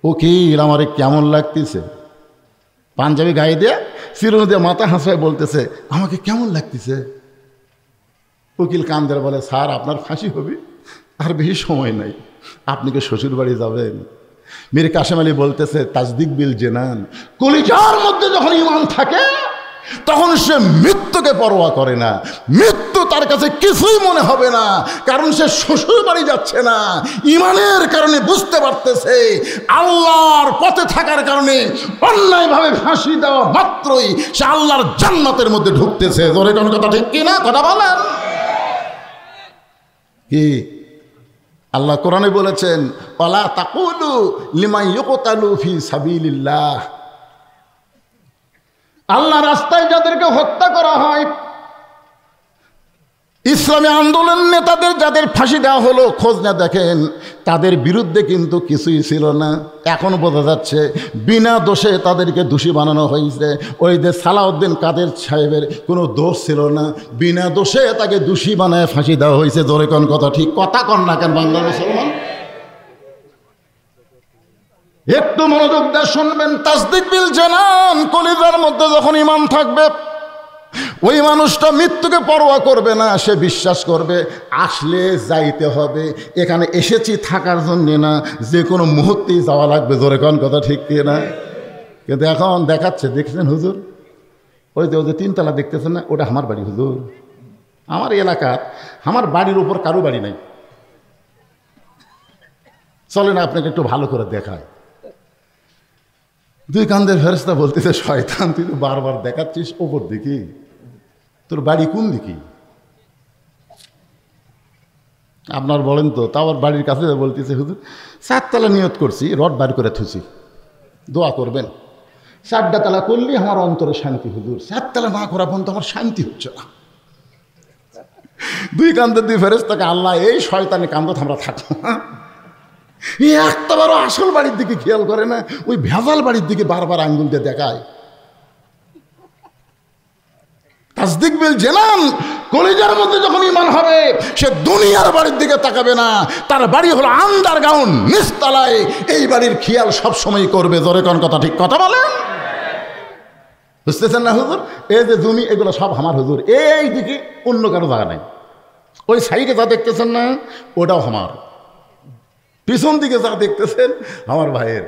উকিল আমারে কেমন লাগতেছে? পাঞ্জাবি গায়ে দিয়ে শিরোনে দিয়ে মাথা হাসড়ায় বলতেছে, আমাকে কেমন লাগতেছে? উকিল কান্দের বলে, স্যার আপনার ফাঁসি হবে, আর বেশি সময় নাই, আপনি কি শ্বশুর বাড়ি যাবেন? মীর কাসিম আলী বলতেছে, তাজদিক বিল জেনান, কলিজার মধ্যে যখন ঈমান থাকে তখন সে মৃত্যুকে পরোয়া করে না, মৃত্যু তার কাছে কিছুই মনে হবে না, কারণ সে শ্বশুর বাড়ি যাচ্ছে না। ঈমানের কারণে বুঝতে পারতেছে আল্লাহর পথে থাকার কারণে অন্যায়ভাবে ফাঁসি দেওয়া মাত্রই সে আল্লাহর জান্নাতের মধ্যে ঢুকতেছে। জোরে কোন কথা ঠিক কিনা? কথা বলেন। কি আল্লাহ কোরআনে বলেছেন, ওয়ালা তাকুলু লিমান ইউকতালু ফি সাবিলিল্লাহ, আল্লাহ রাস্তায় যাদেরকে হত্যা করা হয়, ইসলামী আন্দোলন নেতাদের যাদের ফাঁসি দেওয়া হলো, খোঁজ না দেখেন তাদের বিরুদ্ধে কিন্তু কিছুই ছিল না। এখন বোঝা যাচ্ছে বিনা দোষে তাদেরকে দোষী বানানো হয়েছে। ওই যে সালাউদ্দিন কাদের সাহেবের কোনো দোষ ছিল না, বিনা দোষে তাকে দোষী বানায় ফাঁসি দেওয়া হয়েছে। জোরে কোন কথা ঠিক? কথা কন না কেন বাংলা মুসলমান? একটু মনোযোগ দিয়ে শুনবেন। তাসদিক বিল জানান, কলিজার মধ্যে যখন ঈমান থাকবে ওই মানুষটা মৃত্যুকে পরোয়া করবে না, সে বিশ্বাস করবে আসলে যাইতে হবে, এখানে এসেছি থাকার জন্যে না, যে কোনো মুহূর্তেই যাওয়া লাগবে। জোরে কোন কথা ঠিক কিনা? কিন্তু এখন দেখাচ্ছে, দেখছেন হুজুর, ওই যে 3 তলা দেখতেছেন না, ওটা আমার বাড়ি হুজুর। আমার এলাকার, আমার বাড়ির উপর কারো বাড়ি নাই। চলে না আপনাকে একটু ভালো করে দেখায়। 2 কান্দের ফেরেশতা বলতেছে, শয়তান তুই তো বারবার দেখাচ্ছিস ওপর দিকে, তোর বাড়ি কোন দিকে? আপনার বলেন তো। তা আবার বাড়ির কাছে বলতেছে, হুজুর 4 তলা নিয়ত করছি, রড বার করে থুছি, দোয়া করবেন। 4টা তলা করলে আমার অন্তরে শান্তি হুজুর, 4 তলা না করা পর্যন্ত আমার শান্তি হচ্ছে না। 2 কান্দের 2 ফেরেশতাকে আল্লাহ এই শয়তানি কান্দত আমরা থাকবো না। একটা বারো আসল বাড়ির দিকে খেয়াল করে না, ওই ভেজাল বাড়ির দিকে বারবার আঙ্গুল দিয়ে দেখায়। তাসদিক বিল জানান, কলিজার মধ্যে যখন ঈমান হবে সে দুনিয়ার বাড়ির দিকে তাকাবে না, তার বাড়ি হলো আন্ডারগ্রাউন্ড, নিচতলায়। এই বাড়ির খেয়াল সব সময় করবে। জোরে কোন কথা ঠিক? কথা বলেন। বুঝতেছেন না হুজুর? এই যে জমি এগুলো সব আমার হুজুর, এই দিকে অন্য কারো জায়গা নাই। ওই সাইডে যা দেখতেছেন না ওটাও আমার। পিছন দিকে যা দেখতেছেন আমার ভাইয়ের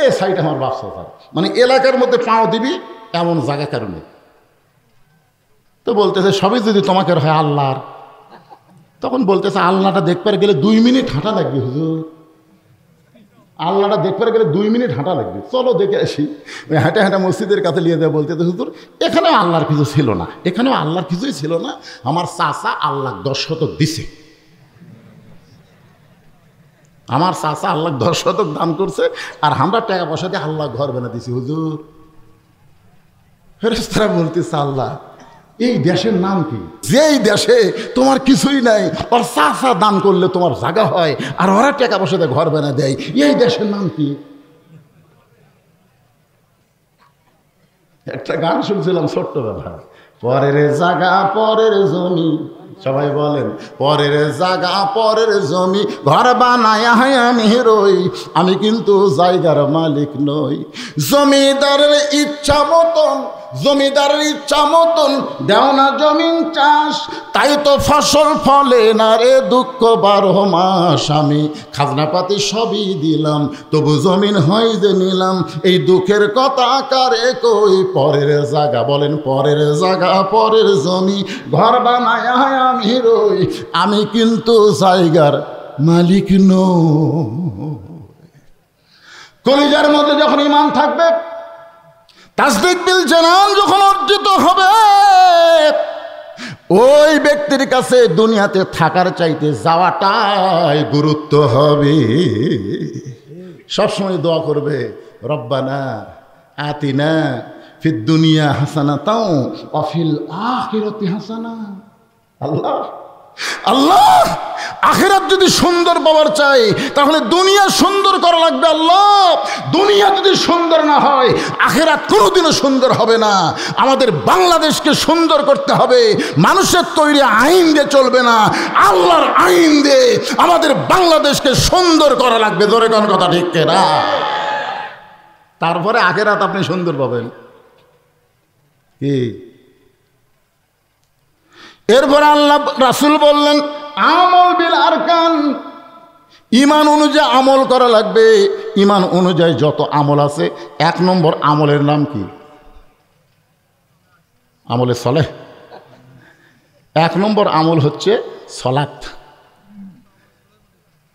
এই সাইড আমার বাপসা স্যার, মানে এলাকার মধ্যে পাও দিবি এমন জায়গা কারণে। তো বলতেছে সবই যদি তোমাকে হয় আল্লাহর, তখন বলতেছে আল্লাহটা দেখবার গেলে 2 মিনিট হাঁটা লাগবে হুজুর, আল্লাহটা দেখবার গেলে 2 মিনিট হাঁটা লাগবে, চলো দেখে আসি। ওই হাঁটা হাঁটা মসজিদের কাছে নিয়ে দেয়, বলতে হুজুর এখানেও আল্লাহর কিছু ছিল না, এখানেও আল্লাহর কিছুই ছিল না, আমার চাচা আল্লাহ 10 শতক দিছে, আমার চাচা আল্লাহ 10 শতক দান করছে, আর আমরা টাকা পয়সা দিয়ে আল্লাহ ঘর বানা দিছি হুজুর। ফেরেশতারা বলতেছে আল্লাহ এই দেশের নাম কি, যেই দেশে তোমার কিছুই নাই, ওর চাচা দান করলে তোমার জায়গা হয়, আর ওরা টাকা পয়সা দিয়ে ঘর বানা দেয়, এই দেশের নাম কি? একটা গান শুনছিলাম ছোট্টবেলা, পরের জায়গা পরের জমি, সবাই বলেন পরের জায়গা পরের জমি, ঘর বানায় আমি রই, আমি কিন্তু জায়গার মালিক নই। জমিদারের ইচ্ছা মতন, জমিদারের ইচ্ছা মতন দেও না জমিন চাষ, তাই তো ফসল ফলে না রে দুঃখ 12 মাস। আমি খাজনাপাতি সবই দিলাম, তবু জমিন হয় যে নিলাম, এই দুঃখের কথা কারে কই। পরের জায়গা বলেন পরের জায়গা পরের জমি, ঘর বানায় আমি রই, আমি কিন্তু জায়গার মালিক নই। কলিজার মধ্যে যখন ঈমান থাকবে, তাসদিক বিল জানান যখন অর্জিত হবে, ওই ব্যক্তির কাছে দুনিয়াতে থাকার চাইতে যাওয়াটাই গুরুত্ব হবে। সবসময় দোয়া করবে রব্বানা আতিনা ফিদ দুনিয়া হাসানাতাও ওয়া ফিল আখিরাতি হাসানা। আল্লাহ আল্লাহ আখিরাত যদি সুন্দর পাওয়ার চাই তাহলে দুনিয়া সুন্দর করা লাগবে। আল্লাহ দুনিয়া যদি সুন্দর না হয় আখিরাত কোনোদিনও সুন্দর হবে না। আমাদের বাংলাদেশকে সুন্দর করতে হবে, মানুষের তৈরি আইন দিয়ে চলবে না, আল্লাহর আইন দিয়ে আমাদের বাংলাদেশকে সুন্দর করা লাগবে। ধরে কোন কথা ঠিক না? তারপরে আখিরাত আপনি সুন্দর পাবেন। কি এরপর আল্লাহ রাসূল বললেন আমল বিল আরকান, ঈমান অনুযায়ী আমল করা লাগবে। ঈমান অনুযায়ী যত আমল আছে, 1 নম্বর আমলের নাম কি? আমলে সলেহ। 1 নম্বর আমল হচ্ছে সলাত।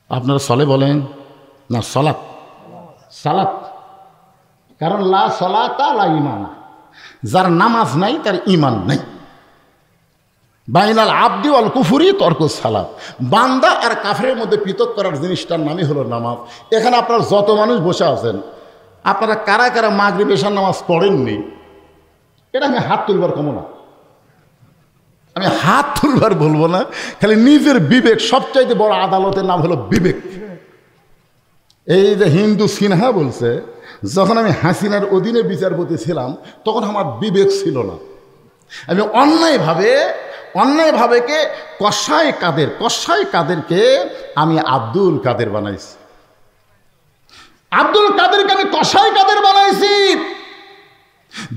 আপনারা সলে বলেন না? সলাত, সালাত। কারণ লা সলাতা লা ঈমান, যার নামাজ নাই তার ঈমান নাই। বাইনাল আবদি ওয়াল কুফরি তরকুস সালাত, বান্দা আর কাফেরের মধ্যে পৃথক করার জিনিসটার নামই হলো নামাজ। এখানে আপনার যত মানুষ বসে আছেন, আপনারা কারা কারা মাগরিব এশার নামাজ পড়েননি? এটা আমি হাত তুলবার কমো না, আমি হাত তুলবার বলবো না, খালি নিজের বিবেক, সবচাইতে বড় আদালতের নাম হলো বিবেক। এই যে হিন্দু সিনহা বলছে, যখন আমি হাসিনার অধীনে বিচারপতি ছিলাম তখন আমার বিবেক ছিল না, আমি অন্যায়ভাবে কসাই কাদেরকে আমি আব্দুল কাদের বানাইছি। আব্দুল কাদেরকে আমি কসাই কাদের বানাইছি।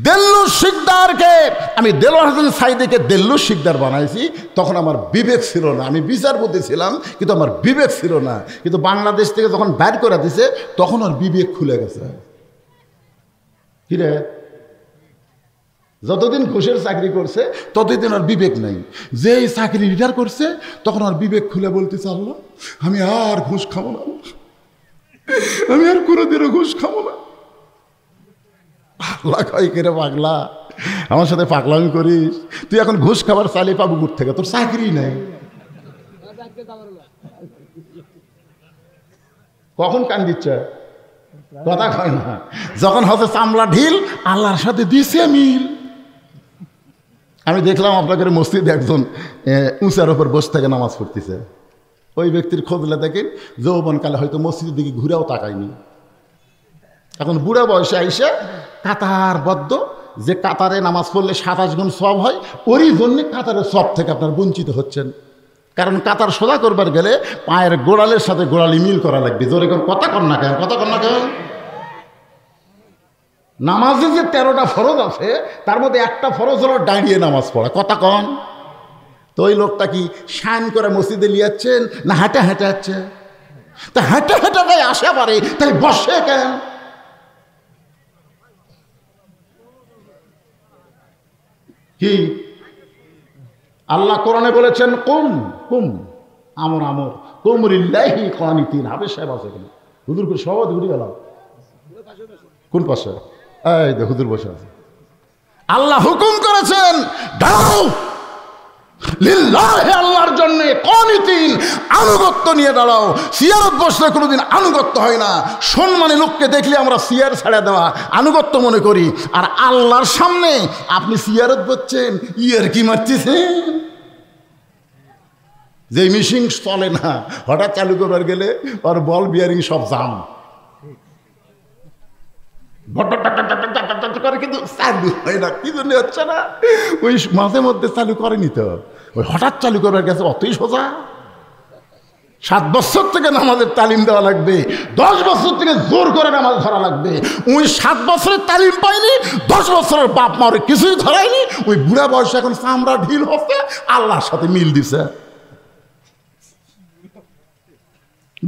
দেল্লু শিকদারকে আমি দেলোয়ার হোসেন সাইদিকে দেল্লু শিকদার বানাইছি। তখন আমার বিবেক ছিল না, আমি বিচারপতি ছিলাম কিন্তু আমার বিবেক ছিল না। কিন্তু বাংলাদেশ থেকে যখন বাইর করে দিছে তখন আর বিবেক খুলে গেছে। কিরে, যতদিন ঘুষের চাকরি করছে ততদিন আর বিবেক নাই। যেই চাকরি রিটায়ার করছে তখন আর বিবেক খুলে বলতেছে আল্লাহ আমি আর ঘুষ খাবো না, আমি আর কোনোদিনও ঘুষ খাবো না। আল্লাহ কয় কে রে পাগলা, আমার সাথে পাগলামি করিস? তুই এখন ঘুষ খাবার চালিয়ে পাবো বুট থেকে, তোর চাকরি নাই। কখন কান দিচ্ছে, কথা কয় না। যখন হচ্ছে চামড়া ঢিল, আল্লাহর সাথে দিছে মিল। আমি দেখলাম আপনাদের মসজিদে একজন উঁচার ওপর বসে থেকে নামাজ পড়তেছে। ওই ব্যক্তির খোঁজলে দেখেন যৌবনকালে হয়তো মসজিদের দিকে ঘুরেও তাকায়নি, এখন বুড়া বয়সে আইসে কাতারবদ্ধ, যে কাতারে নামাজ পড়লে 27 গুণ সওয়াব হয়, ওরই জন্যে কাতারের সওয়াব থেকে আপনার বঞ্চিত হচ্ছেন। কারণ কাতার সোজা করবার গেলে পায়ের গোড়ালের সাথে গোড়ালি মিল করা লাগবে। জোরে কথা কর না কেন, কথা কর না কেন? নামাজে যে 13টা ফরজ আছে তার মধ্যে একটা ফরজ হলো দাঁড়িয়ে নামাজ পড়া, কথা কন। তো ওই লোকটা কি শান করে মসজিদে লিয়াচ্ছেন না হাঁটে হাঁটে যাচ্ছে? তা হেঁটে হেঁটে গায়ে আসা পারে, তাই বসে কেন? কি আল্লাহ কোরআনে বলেছেন, কুম কুম আমর আমর কুমরিল্লাহি কানিতিন। হাফেজ সাহেব আছে এখানে, হুজুর করে সবাই ঘুরে গেলাম। কোন পাশে? এই যে হুজুর বসে আছে। আল্লাহ হুকুম করেছেন দাঁড়াও লিল্লাহি, আল্লাহর জন্য কানিতিন, আনুগত্য নিয়ে দাঁড়াও। সিয়ারত বসলে কোনোদিন আনুগত্য হয় না। সম্মানী লোককে দেখলে আমরা সিয়ার ছেড়ে দেওয়া আনুগত্য মনে করি, আর আল্লাহর সামনে আপনি সিয়ারত বসছেন, ইয়ার কি মারতেছেন? যে মেশিন চলে না, হঠাৎ চালু করবার গেলে ওর বল বিয়ারিং সব জাম করে, কিন্তু চালু হয় না। কি জন্য হচ্ছে না? ওই মাঝে মধ্যে চালু করেনি তো, ওই হঠাৎ চালু করবার গেছে। অতই সোজা। 7 বছর থেকে নামাজের তালিম দেওয়া লাগবে, 10 বছর থেকে জোর করে নামাজ ধরা লাগবে। ওই 7 বছরের তালিম পাইনি, 10 বছরের বাপ মা ওরে কিছুই ধরায়নি। ওই বুড়া বয়সে এখন চামড়া ঢিল হচ্ছে, আল্লাহর সাথে মিল দিছে।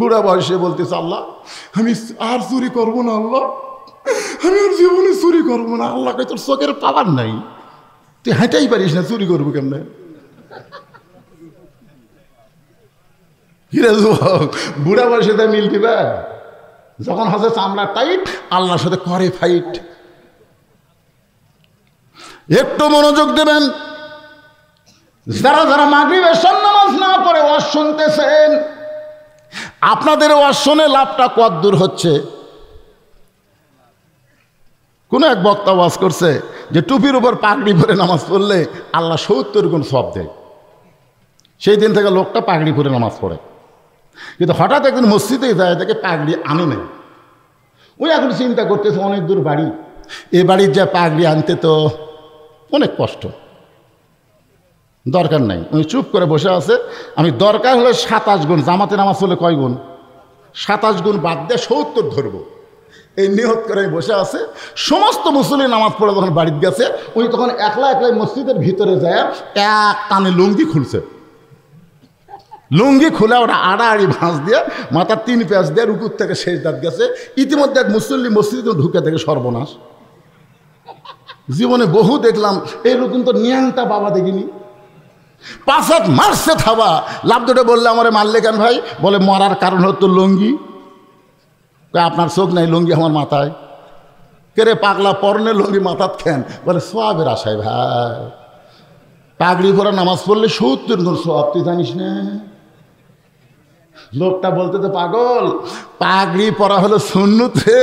বুড়া বয়সে বলতেছে, আল্লাহ আমি আর চুরি করবো না, আল্লাহ আমি আর জীবনে চুরি করবো না। আল্লাহকে তোর চোখের পাওয়ার নাই, তুই হাঁটাই পারিস না, চুরি করবো কেমনে? কিরে যুবক, বুড়া বয়সে তাই মিল দিবে? যখন হচ্ছে চামড়া টাইট, আল্লাহর সাথে করে ফাইট। একটু মনোযোগ দেবেন। যারা যারা মাগরিব এশার নামাজ না পড়ে ওয়াজ শুনতেছেন, আপনাদের ওয়াজ শুনে লাভটা কত দূর হচ্ছে? কোন এক বক্তা ওয়াজ করছে যে টুপির উপর পাগড়ি পরে নামাজ পড়লে আল্লাহ 70 গুণ সওয়াব দেয়। সেই দিন থেকে লোকটা পাগড়ি পরে নামাজ পড়ে। কিন্তু হঠাৎ একদিন মসজিদে যায়, দেখে পাগড়ি আনে না। ওই এখন চিন্তা করতেছে, অনেক দূর বাড়ি, এ বাড়ির যা পাগড়ি আনতে তো অনেক কষ্ট, দরকার নাই। উনি চুপ করে বসে আছে। আমি দরকার হলে 27 গুণ, জামাতে নামাজ পড়লে কয় গুণ? 27 গুণ বাদ দিয়ে 70 ধরবো, এই নিয়ত করে বসে আছে। সমস্ত মুসল্লি নামাজ পড়ে যখন বাড়িতে গেছে, উনি তখন একলা একলাই মসজিদের ভিতরে যায় এক টানে লুঙ্গি খুলছে। লুঙ্গি খুলে ওটা আড়াআড়ি ভাঁজ দিয়ে মাথার 3 প্যাঁচ দিয়ে রুকুর থেকে শেষ দাঁত গেছে। ইতিমধ্যে এক মুসল্লি মসজিদে ঢুকে থেকে সর্বনাশ। জীবনে বহু দেখলাম, এইরকম তো নিয়াংটা বাবা দেখিনি। 5 হাত মারছে থাবা, লাভ দুটো বললে আমারে মারলে কেন ভাই? বলে মরার কারণ হতো লুঙ্গি। আপনার চোখ নাই, লুঙ্গি আমার মাথায়। কেরে পাগলা, পরনে লুঙ্গি মাথাত খেন? বলে সোয়াবের আশায় ভাই। পাগড়ি পরা নামাজ পড়লে 70 গুণ সোয়াব, তুই জানিস না? লোকটা বলতে তো পাগল, পাগড়ি পরা হলো সুন্নত রে,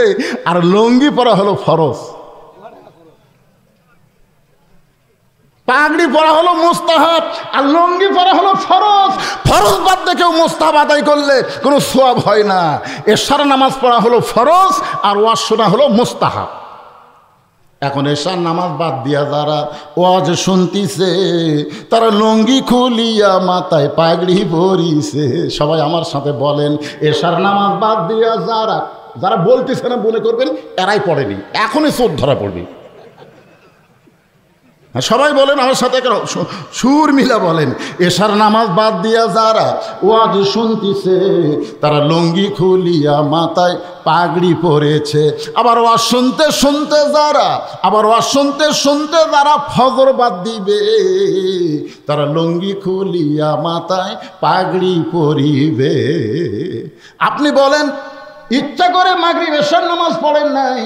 আর লুঙ্গি পরা হলো ফরজ। পাগড়ি পরা হলো মুস্তাহাব, আর লুঙ্গি পরা হলো ফরজ। ফরজ বাদ দিয়ে কেউ মুস্তাহাব আদায় করলে কোনো সওয়াব হয় না। এশার নামাজ পড়া হলো ফরজ, আর ওয়াজ শোনা হলো মুস্তাহাব। এখন এশার নামাজ বাদ দিয়া যারা ওয়াজ শুনতিছে, তারা লুঙ্গি খুলিয়া মাথায় পাগড়ি পরিছে। সবাই আমার সাথে বলেন, এশার নামাজ বাদ দিয়া যারা যারা বলতেছে না মনে করবেন এরাই পড়েনি, এখনই চোখ ধরা পড়বে। সবাই বলেন আমার সাথে, সুর মিলা বলেন, এশার নামাজ বাদ দিয়া যারা ওয়াজ শুনতিছে, তারা লুঙ্গি খুলিয়া মাথায় পাগড়ি পরেছে। আবার ওয়াজ শুনতে শুনতে যারা ফজর বাদ দিবে, তারা লুঙ্গি খুলিয়া মাথায় পাগড়ি পরিবে। আপনি বলেন, ইচ্ছা করে মাগরিব এশার নামাজ পড়েন নাই,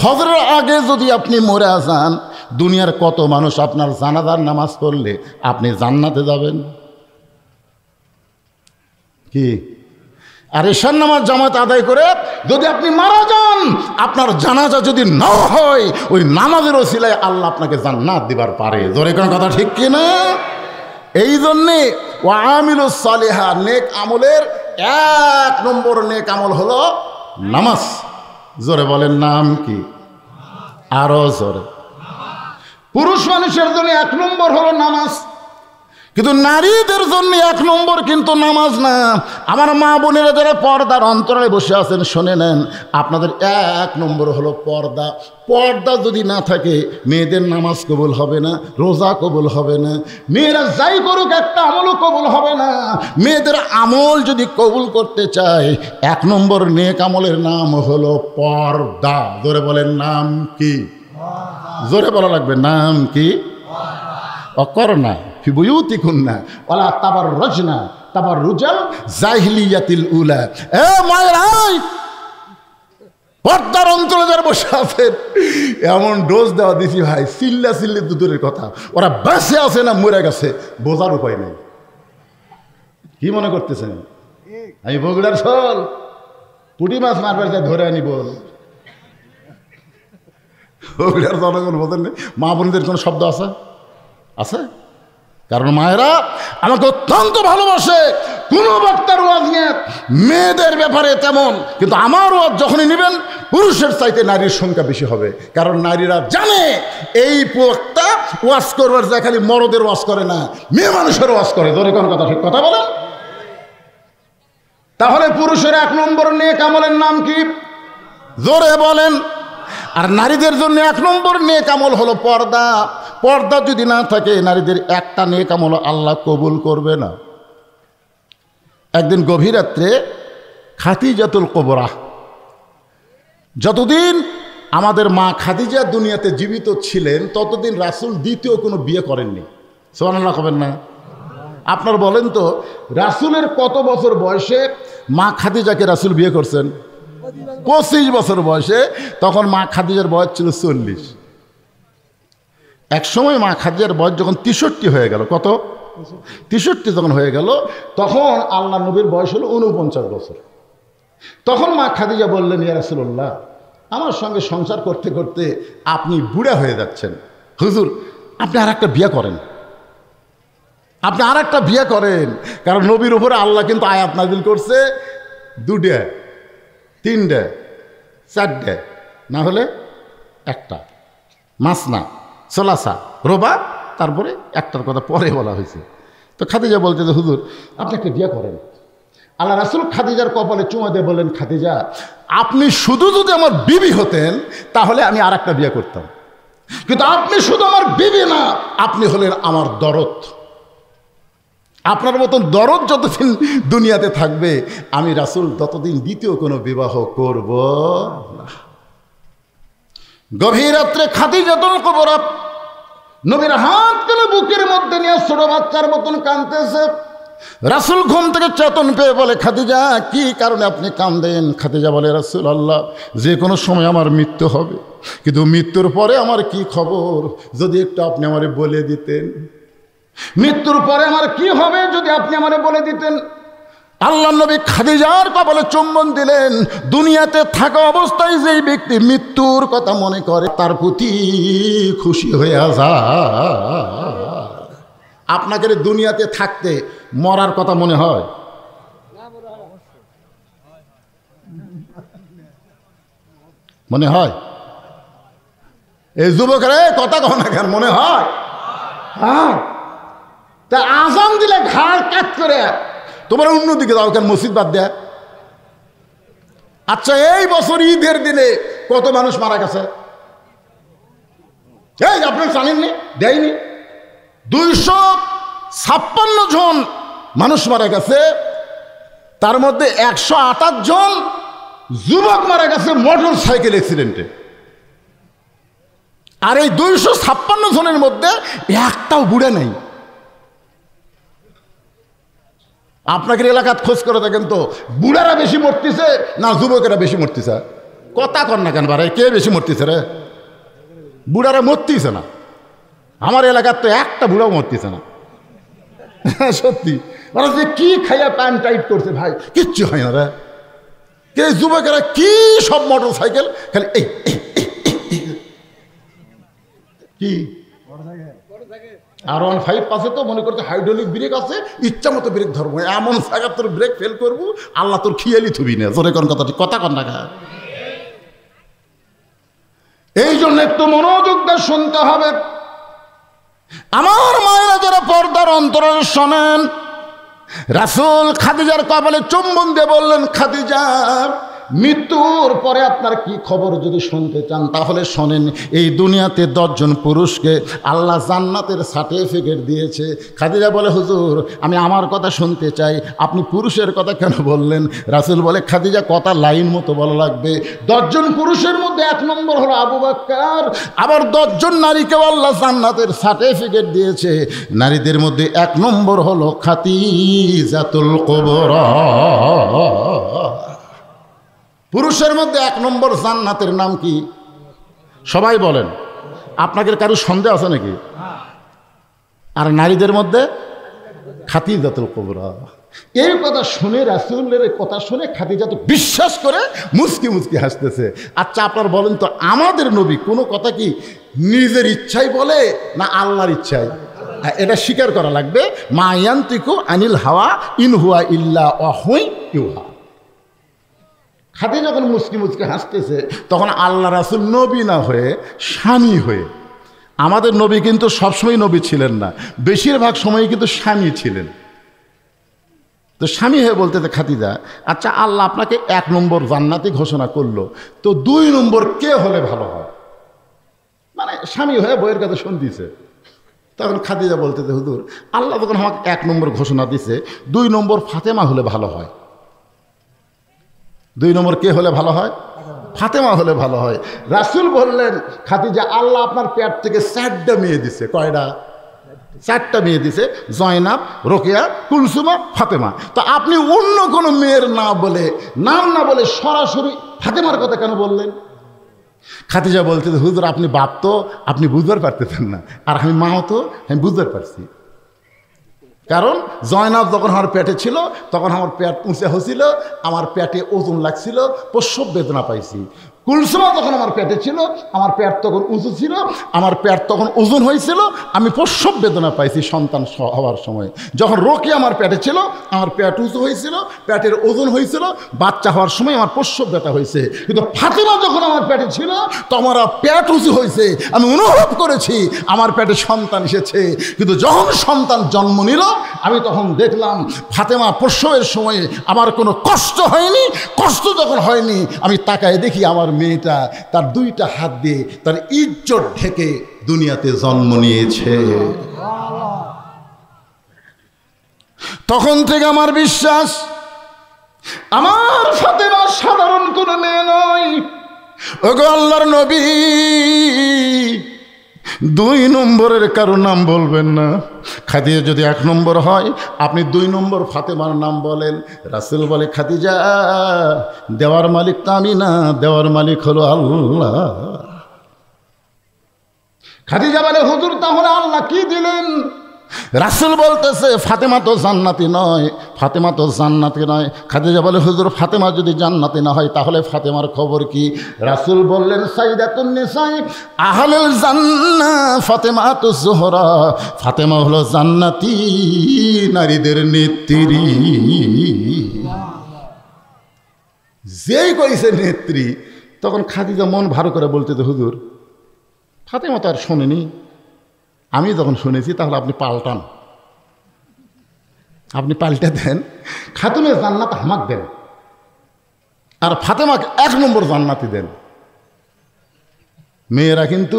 ফজরের আগে যদি আপনি মরে যান, দুনিয়ার কত মানুষ আপনার জানাজার নামাজ পড়লে আপনি জান্নাতে যাবেন? কি? আর এশার নামাজ জামাত আদায় করে যদি আপনি মারা যান, আপনার জানাজা যদি না হয়, ওই নামাজের ওসিলায় আল্লাহ আপনাকে জান্নাত দিবার পারে। জোরে কোন কথা ঠিক কিনা? এই জন্যে ওয়ামিলুস সালিহা, নেক আমলের 1 নম্বর নেক আমল হলো নামাজ। জোরে বলেন, নাম কি? আরো জোরে। পুরুষ মানুষের জন্য 1 নম্বর হলো নামাজ। কিন্তু নারীদের জন্য 1 নম্বর কিন্তু নামাজ না। আমার মা বোনেরা যারা পর্দার অন্তরালে বসে আছেন শুনে নেন, আপনাদের 1 নম্বর হলো পর্দা। পর্দা যদি না থাকে মেয়েদের নামাজ কবুল হবে না, রোজা কবুল হবে না, মেয়েরা যাই করুক একটা আমলও কবুল হবে না। মেয়েদের আমল যদি কবুল করতে চায় 1 নম্বর নেক আমলের নাম হলো পর্দা। জোরে বলেন নাম কি? জোরে বলা লাগবে নাম কি? অকরনা ফি বুয়ুতিকুন্না ওয়ালা তাবাররুজনা তাবাররুজাল জাহিলিয়াতিল উলা। এ মায়েরাই, পর্দার অন্তরে যারা বসে আছেন, এমন ডোজ দেওয়া দিছি ভাই, চিল্লা চিল্লি দূরের কথা, ওরা বেঁচে আছে না মরে গেছে বোঝার উপায় নেই। কি মনে করতেছেন আমি বগুড়ার শোল পুঁটি মাছ মারবার যা ধরে আনি বল? বগুড়ার জনগণ বোঝেন নেই? মা বোনদের কোনো শব্দ আছে? আছে? কারণ মায়েরা আমাকে অত্যন্ত ভালোবাসে। কোনো বক্তার ওয়াজ নিয়ে মেয়েদের ব্যাপারে তেমন, কিন্তু আমার ওয়াজ যখনই নেবেন পুরুষের চাইতে নারীর সংখ্যা বেশি হবে। কারণ নারীরা জানে এই বক্তা ওয়াজ করবার যা খালি মরদের ওয়াজ করে না, মেয়ে মানুষের ওয়াজ করে। ধরে কোন কথা, ঠিক কথা বলেন? তাহলে পুরুষের 1 নম্বর নেক আমলের নাম কি? জোরে বলেন। আর নারীদের জন্য 1 নম্বর নেক আমল হলো পর্দা। পর্দা যদি না থাকে নারীদের একটা নেক আমল আল্লাহ কবুল করবে না। একদিন গভীর রাত্রে খাদিজাতুল কুবরা, যতদিন আমাদের মা খাদিজা দুনিয়াতে জীবিত ছিলেন ততদিন রাসূল দ্বিতীয় কোনো বিয়ে করেননি। সুবহানাল্লাহ কবেন না? আপনার বলেন তো, রাসূলের কত বছর বয়সে মা খাদিজাকে রাসূল বিয়ে করছেন? 25 বছর বয়সে। তখন মা খাদিজার বয়স ছিল 40। এক সময় মা খাদিজার বয়স যখন 63 হয়ে গেল, কত? 63 যখন হয়ে গেল, তখন আল্লাহ নবীর বয়স হলো 49 বছর। তখন মা খাদিজা বললেন, ইয়া রাসূলুল্লাহ, আমার সঙ্গে সংসার করতে করতে আপনি বুড়া হয়ে যাচ্ছেন, হুজুর আপনি আর একটা বিয়ে করেন, আপনি আর একটা বিয়ে করেন। কারণ নবীর উপরে আল্লাহ কিন্তু আয়াত নাযিল করছে 2টে 3টে 4টে, না হলে একটা, মাসনা সোলাসা রোবা, তারপরে একটার কথা পরে বলা হয়েছে। তো খাদিজা বলছে যে হুজুর আপনি একটা বিয়ে করেন। আল্লাহ রাসূল খাদিজার কপালে চুমা দিয়ে বললেন, খাদিজা আপনি শুধু যদি আমার বিবি হতেন তাহলে আমি আর একটা বিয়ে করতাম, কিন্তু আপনি শুধু আমার বিবি না, আপনি হলেন আমার দরদ। আপনার মতন দরদ যতদিন দুনিয়াতে থাকবে আমি রাসূল ততদিন দ্বিতীয় কোনো বিবাহ করব না। গভীর রাত্রে খাদিজাতুল কুবরা নবীর হাত কেন বুকের মধ্যে নিয়ে ছোট বাচ্চার মতন কাঁদতেছে। রাসূল ঘুম থেকে চেতন পেয়ে বলে, খাদিজা কি কারণে আপনি কাঁদেন? খাদিজা বলে, রাসূলুল্লাহ যে কোনো সময় আমার মৃত্যু হবে, কিন্তু মৃত্যুর পরে আমার কি খবর যদি একটু আপনি আমারে বলে দিতেন। মৃত্যুর পরে আমার কি হবে যদি আপনি আমারে বলে দিতেন। আল্লাহ নবী খাদিজার কপালে চুম্বন দিলেন। দুনিয়াতে থাকা অবস্থায় যেই ব্যক্তি মৃত্যুর কথা মনে করে তার প্রতি খুশি হয়ে যায়। আপনাকে দুনিয়াতে থাকতে মরার কথা মনে হয়? মনে হয়? এই যুবকরা কথা কও না কেন? মনে হয়? হ্যাঁ। তা আজান দিলে ঘাড় কাট করে তোমার অন্যদিকে যাও কেন? মসজিদ বাদ দেয়। আচ্ছা এই বছর ঈদের দিনে কত মানুষ মারা গেছে? এই আপনি জানেননি? দেয়নি। 256 জন মানুষ মারা গেছে, তার মধ্যে 128 জন যুবক মারা গেছে মোটর সাইকেল অ্যাক্সিডেন্টে। আর এই 256 জনের মধ্যে একটাও বুড়া নেই। আপনাকে এলাকাত খোঁজ করে দেখেন তো, বুড়ারা বেশি মরতেছে না যুবকেরা বেশি মরতেছে? কথা কর না কেন ভাই, কে বেশি মরতেছে রে? বুড়ারা মরতেছে না। আমার এলাকার তো একটা বুড়াও মরতেছে না। সত্যি, ওরা যে কি খাইয়া প্যান্ট টাইট করছে ভাই, কিচ্ছু হয় না রে। কে যুবকেরা কি সব মোটর সাইকেল খালি এই কি R15 পাশে তো মনে করছে হাইড্রোলিক ব্রেক আছে, ইচ্ছা মতো ব্রেক ধরবো, এমন জায়গা তোর ব্রেক ফেল করবো আল্লাহ তোর খিয়ালি থুবি না। জোরে কোন কথা, কথা কন না। এই জন্য একটু মনোযোগ দিয়ে শুনতে হবে। আমার মায়েরা যারা পর্দার অন্তরে শোনেন, রাসূল খাদিজার কপালে চুম্বন দিয়ে বললেন, খাদিজা মৃত্যুর পরে আপনার কি খবর যদি শুনতে চান তাহলে শোনেন। এই দুনিয়াতে 10 জন পুরুষকে আল্লাহ জান্নাতের সার্টিফিকেট দিয়েছে। খাদিজা বলে, হুজুর আমি আমার কথা শুনতে চাই, আপনি পুরুষের কথা কেন বললেন? রাসূল বলে, খাদিজা কথা লাইন মতো বলা লাগবে। 10 জন পুরুষের মধ্যে 1 নম্বর হলো আবু বকর, আবার 10 জন নারীকেও আল্লাহ জান্নাতের সার্টিফিকেট দিয়েছে। নারীদের মধ্যে 1 নম্বর হলো খাদিজাতুল কুবরা। পুরুষের মধ্যে 1 নম্বর জান্নাতের নাম কি? সবাই বলেন। আপনাদের কারো সন্দেহ আছে নাকি? আর নারীদের মধ্যে খাদিজাতুল কুবরা। এই কথা শুনে, রাসূলের কথা শুনে খাদিজা তো বিশ্বাস করে মুচকি মুচকি হাসতেছে। আচ্ছা আপনার বলেন তো, আমাদের নবী কোনো কথা কি নিজের ইচ্ছাই বলে না আল্লাহর ইচ্ছায়? এটা স্বীকার করা লাগবে। মা ইয়ান্তিকু আনিল হাওয়া ইন হুয়া ইল্লা ওয়াহয়ুন ইউহা। খাদিজা যখন মুচকি মুচকি হাসতেছে তখন আল্লাহ রাসূল নবী না হয়ে স্বামী হয়ে, আমাদের নবী কিন্তু সবসময় নবী ছিলেন না, বেশিরভাগ সময় কিন্তু স্বামী ছিলেন। তো স্বামী হয়ে বলতেছে, খাদিজা আচ্ছা আল্লাহ আপনাকে 1 নম্বর জান্নাতি ঘোষণা করলো, তো 2 নম্বর কে হলে ভালো হয়? মানে স্বামী হয়ে বইয়ের কাছে শুনতেছে। তখন খাদিজা বলতেছে, হুজুর আল্লাহ যখন আমাকে 1 নম্বর ঘোষণা দিছে, 2 নম্বর ফাতেমা হলে ভালো হয়। 2 নম্বর কে হলে ভালো হয়? ফাতেমা হলে ভালো হয়। রাসূল বললেন, খাদিজা আল্লাহ আপনার পেট থেকে 4টা মেয়ে দিছে। কয়টা? 4টা মেয়ে দিছে, জয়নাব, রোকেয়া, কুলসুমা, ফাতেমা। তো আপনি অন্য কোনো মেয়ের নাম না বলে সরাসরি ফাতেমার কথা কেন বললেন? খাদিজা বলতে, হুজুর আপনি বাপ তো, আপনি বুঝতে পারতেছেন না, আর আমি মাও তো, আমি বুঝতে পারছি। কারণ জয়নাব যখন আমার পেটে ছিল তখন আমার পেট উঁচে হয়েছিল, আমার পেটে ওজন লাগছিল, প্রসব বেদনা পাইছি। কুলসুমা যখন আমার পেটে ছিল আমার পেট তখন উঁচু ছিল, আমার পেট তখন ওজন হয়েছিল, আমি প্রসব বেদনা পাইছি সন্তান হওয়ার সময়। যখন রোকে আমার পেটে ছিল আমার পেট উঁচু হয়েছিল, পেটের ওজন হয়েছিল, বাচ্চা হওয়ার সময় আমার প্রসব ব্যথা হয়েছে। কিন্তু ফাতেমা যখন আমার পেটে ছিল তো আমার পেট উঁচু হয়েছে, আমি অনুভব করেছি আমার পেটে সন্তান এসেছে। কিন্তু যখন সন্তান জন্ম নিল আমি তখন দেখলাম ফাতেমা প্রসবের সময়ে আমার কোনো কষ্ট হয়নি। কষ্ট যখন হয়নি আমি তাকায় দেখি আমার মেয়েটা তার 2টা হাত দিয়ে তার ইজ্জত ঢেকে দুনিয়াতে জন্ম নিয়েছে। তখন থেকে আমার বিশ্বাস আমার ফাতেমা সাধারণ কোনো মেয়ে নয়। ওগো আল্লাহর নবী, 2 নম্বরের কারো নাম বলবেন না। খাদিজা যদি 1 নম্বর হয় আপনি 2 নম্বর ফাতেমার নাম বলেন। রাসূল বলে, খাদিজা দেওয়ার মালিক তো আমি না, দেওয়ার মালিক হলো আল্লাহ। খাদিজা বলে, হুজুর তাহলে আল্লাহ কি দিলেন? রাসূল বলতেছে, ফাতেমা তো জান্নাতি নয়, ফাতেমা তো জান্নাতি নয়। খাদিজা বলে, হুজুর ফাতেমা যদি জান্নাতি না হয় তাহলে ফাতেমার খবর কি? রাসূল বললেন, সাইয়্যিদাতুন নিসা আহলুল জান্নাহ ফাতেমাতুজ জোহরা। ফাতেমা হলো জান্নাতি নারীদের নেত্রী। যেই কইছে নেত্রী তখন খাদিজা মন ভালো করে বলতেছে, হুজুর ফাতেমা তো আর শোনেনি, আমি যখন শুনেছি, তাহলে আপনি পাল্টান, আপনি পাল্টে দেন, খাতুনের জান্নাত হামাক দেন আর ফাতেমাকে 1 নম্বর জান্নাতি দেন। মেয়েরা কিন্তু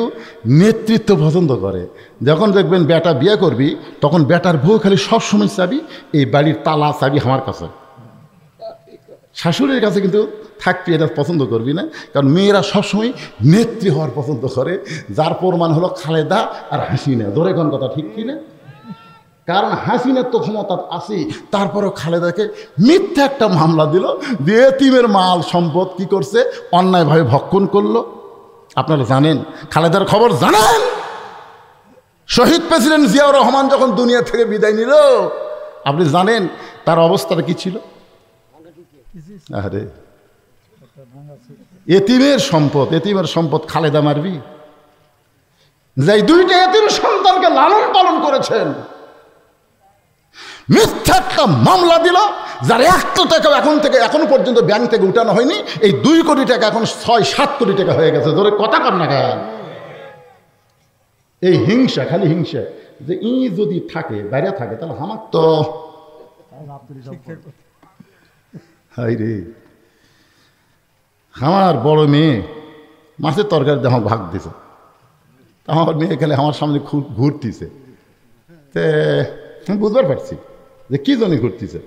নেতৃত্ব পছন্দ করে। যখন দেখবেন বেটা বিয়ে করবি তখন বেটার বউ খালি সবসময় চাবি, এই বাড়ির তালা চাবি আমার কাছে, শাশুড়ির কাছে কিন্তু থাকবি, এটা পছন্দ করবি না। কারণ মেয়েরা সবসময় নেত্রী হওয়ার পছন্দ করে, যার প্রমাণ হলো খালেদা আর হাসিনা। ধরে কোন কথা ঠিক কিনা? কারণ হাসিনার তো ক্ষমতা আছে, তারপরেও খালেদাকে মিথ্যা একটা মামলা দিল, দিয়ে এতিমের মাল সম্পদ কি করছে, অন্যায়ভাবে ভক্ষণ করলো। আপনারা জানেন খালেদার খবর জানেন? শহীদ প্রেসিডেন্ট জিয়াউর রহমান যখন দুনিয়া থেকে বিদায় নিল আপনি জানেন তার অবস্থাটা কি ছিল? আরে এতিমের সম্পদ খালেদা মারবি? যাই 2টা এতিম সন্তানকে লালন পালন করেছেন, মিথ্যা একটা মামলা দিল, যার 1 টাকা এখনো পর্যন্ত ব্যাংক থেকে উঠানো হয়নি। এই 2 কোটি টাকা এখন 6-7 কোটি টাকা হয়ে গেছে। ধরে কথা কর না কেন? এই হিংসা, খালি হিংসা, যে ই যদি থাকে বাইরে থাকে তাহলে আমার তো হাই রে। আমার বড় মেয়ে মাছের তরকারি দিয়ে আমাকে ভাগ দিছে, আমার মেয়ে খেলে আমার সামনে ঘুরতিছে, তে আমি বুঝবার পারছি যে কী জন্য ঘুরতিছে।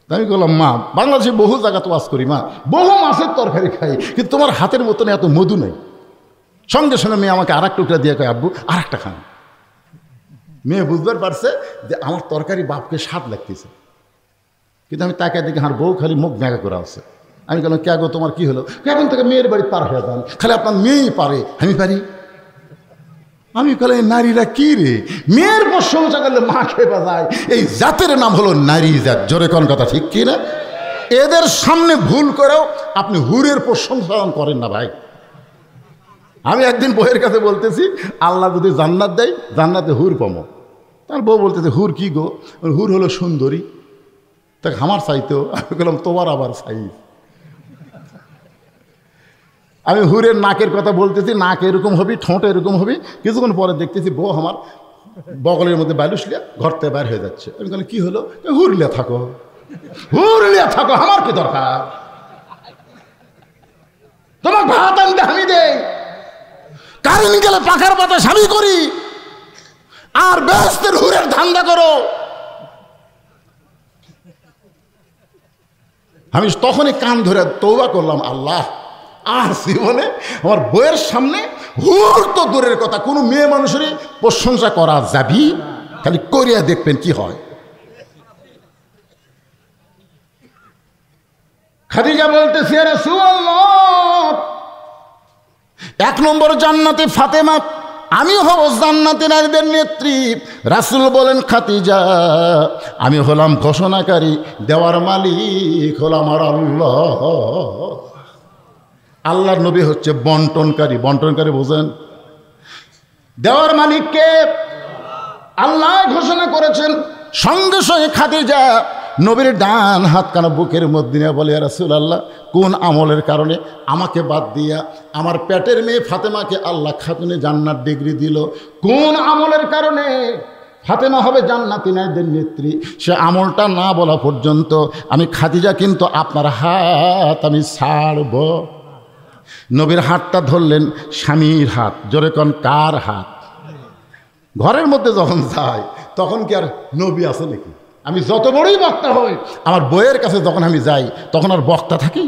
আমি বললাম, মা বাংলাদেশে বহু জায়গা তো ওয়াজ করি, মা বহু মাছের তরকারি খাই, কিন্তু তোমার হাতের মতন এত মধু নেই। সঙ্গে সঙ্গে মেয়ে আমাকে আর এক টুকরা দিয়ে কয়, আব্বু আর একটা খান। মেয়ে বুঝবার পারছে যে আমার তরকারি বাপকে স্বাদ লাগতেছে, কিন্তু আমি তাকে দেখি আমার বউ খালি মুখ ব্যাঙ্গা করে আছে। আমি বললাম, কে গো তোমার কি হলো? এখন থেকে মেয়ের বাড়ি পার হয়ে যান, খালি আপনার মেয়েই পারে, আমি পারি? আমি বলে, নারীরা কি রে, মেয়ের প্রশংসা করলে মা খেপে যায়, এই জাতের নাম হলো নারী জাত। জোরে কোন কথা ঠিক কি না? এদের সামনে ভুল করেও আপনি হুরের প্রশংসা করেন না ভাই। আমি একদিন বউয়ের কাছে বলতেছি, আল্লাহ যদি জান্নাত দেয়, জান্নাতে হুর পামো। তার বউ বলতেছে, হুর কি গো? হুর হলো সুন্দরী। তাকে আমার চাইতেও। আমি বললাম, তোমার আবার সাইজ। আমি হুরের নাকের কথা বলতেছি, নাক এরকম হবি, ঠোঁট এরকম হবি। কিছুক্ষণ পরে দেখতেছি বউ আমার বগলের মধ্যে বালুস লিয়া ঘর থেকে বাইর হয়ে যাচ্ছে। আমি বললাম, কি হলো? হুরলিয়া থাকো, হুরলিয়া থাকো, আমার কি দরকার? তোমার ভাত আনতে আমি দেই, কারেন্ট গেলে পাখার বাতাস আমি করি, আর বেহেশতের হুরের ধান্দা করো। আমি তখনই কান ধরে তওবা করলাম, আল্লাহ আর জীবনে আমার বইয়ের সামনে হুর তো দূরের কথা, কোনো মেয়ে মানুষেরই প্রশংসা করা যাবি, খালি করিয়া দেখবেন কি হয়। খাদিজা বলতেছে, ইয়া রাসূলুল্লাহ, এক নম্বর জান্নাতে ফাতেমা, আমি হব জান্নাতে নারীদের নেত্রী। রাসূল বলেন, খাদিজা আমি হলাম ঘোষণাকারী, দেওয়ার মালিক হলাম আমার আল্লাহ। আল্লাহর নবী হচ্ছে বন্টনকারী। বন্টনকারী বোঝেন? দেওয়ার মালিককে আল্লাহ ঘোষণা করেছেন। সঙ্গে সঙ্গে খাদিজা নবীর ডান হাত কানা বুকের মধ্যে নিয়ে বলে, ইয়া রাসূলুল্লাহ, কোন আমলের কারণে আমাকে বাদ দিয়া আমার পেটের মেয়ে ফাতেমাকে আল্লাহ খাতুনে জান্নাত ডিগ্রি দিল? কোন আমলের কারণে ফাতেমা হবে জান্নাতি নারীদের নেত্রী? সে আমলটা না বলা পর্যন্ত আমি খাদিজা কিন্তু আপনার হাত আমি ছাড়ব। নবীর হাতটা ধরলেন, স্বামীর হাত। জোরে কোন, কার হাত? ঘরের মধ্যে যখন যায় তখন কি আর নবী আছে নাকি? আমি যত বড়ই বক্তা হই, আমার বইয়ের কাছে যখন আমি যাই তখন আর বক্তা থাকি?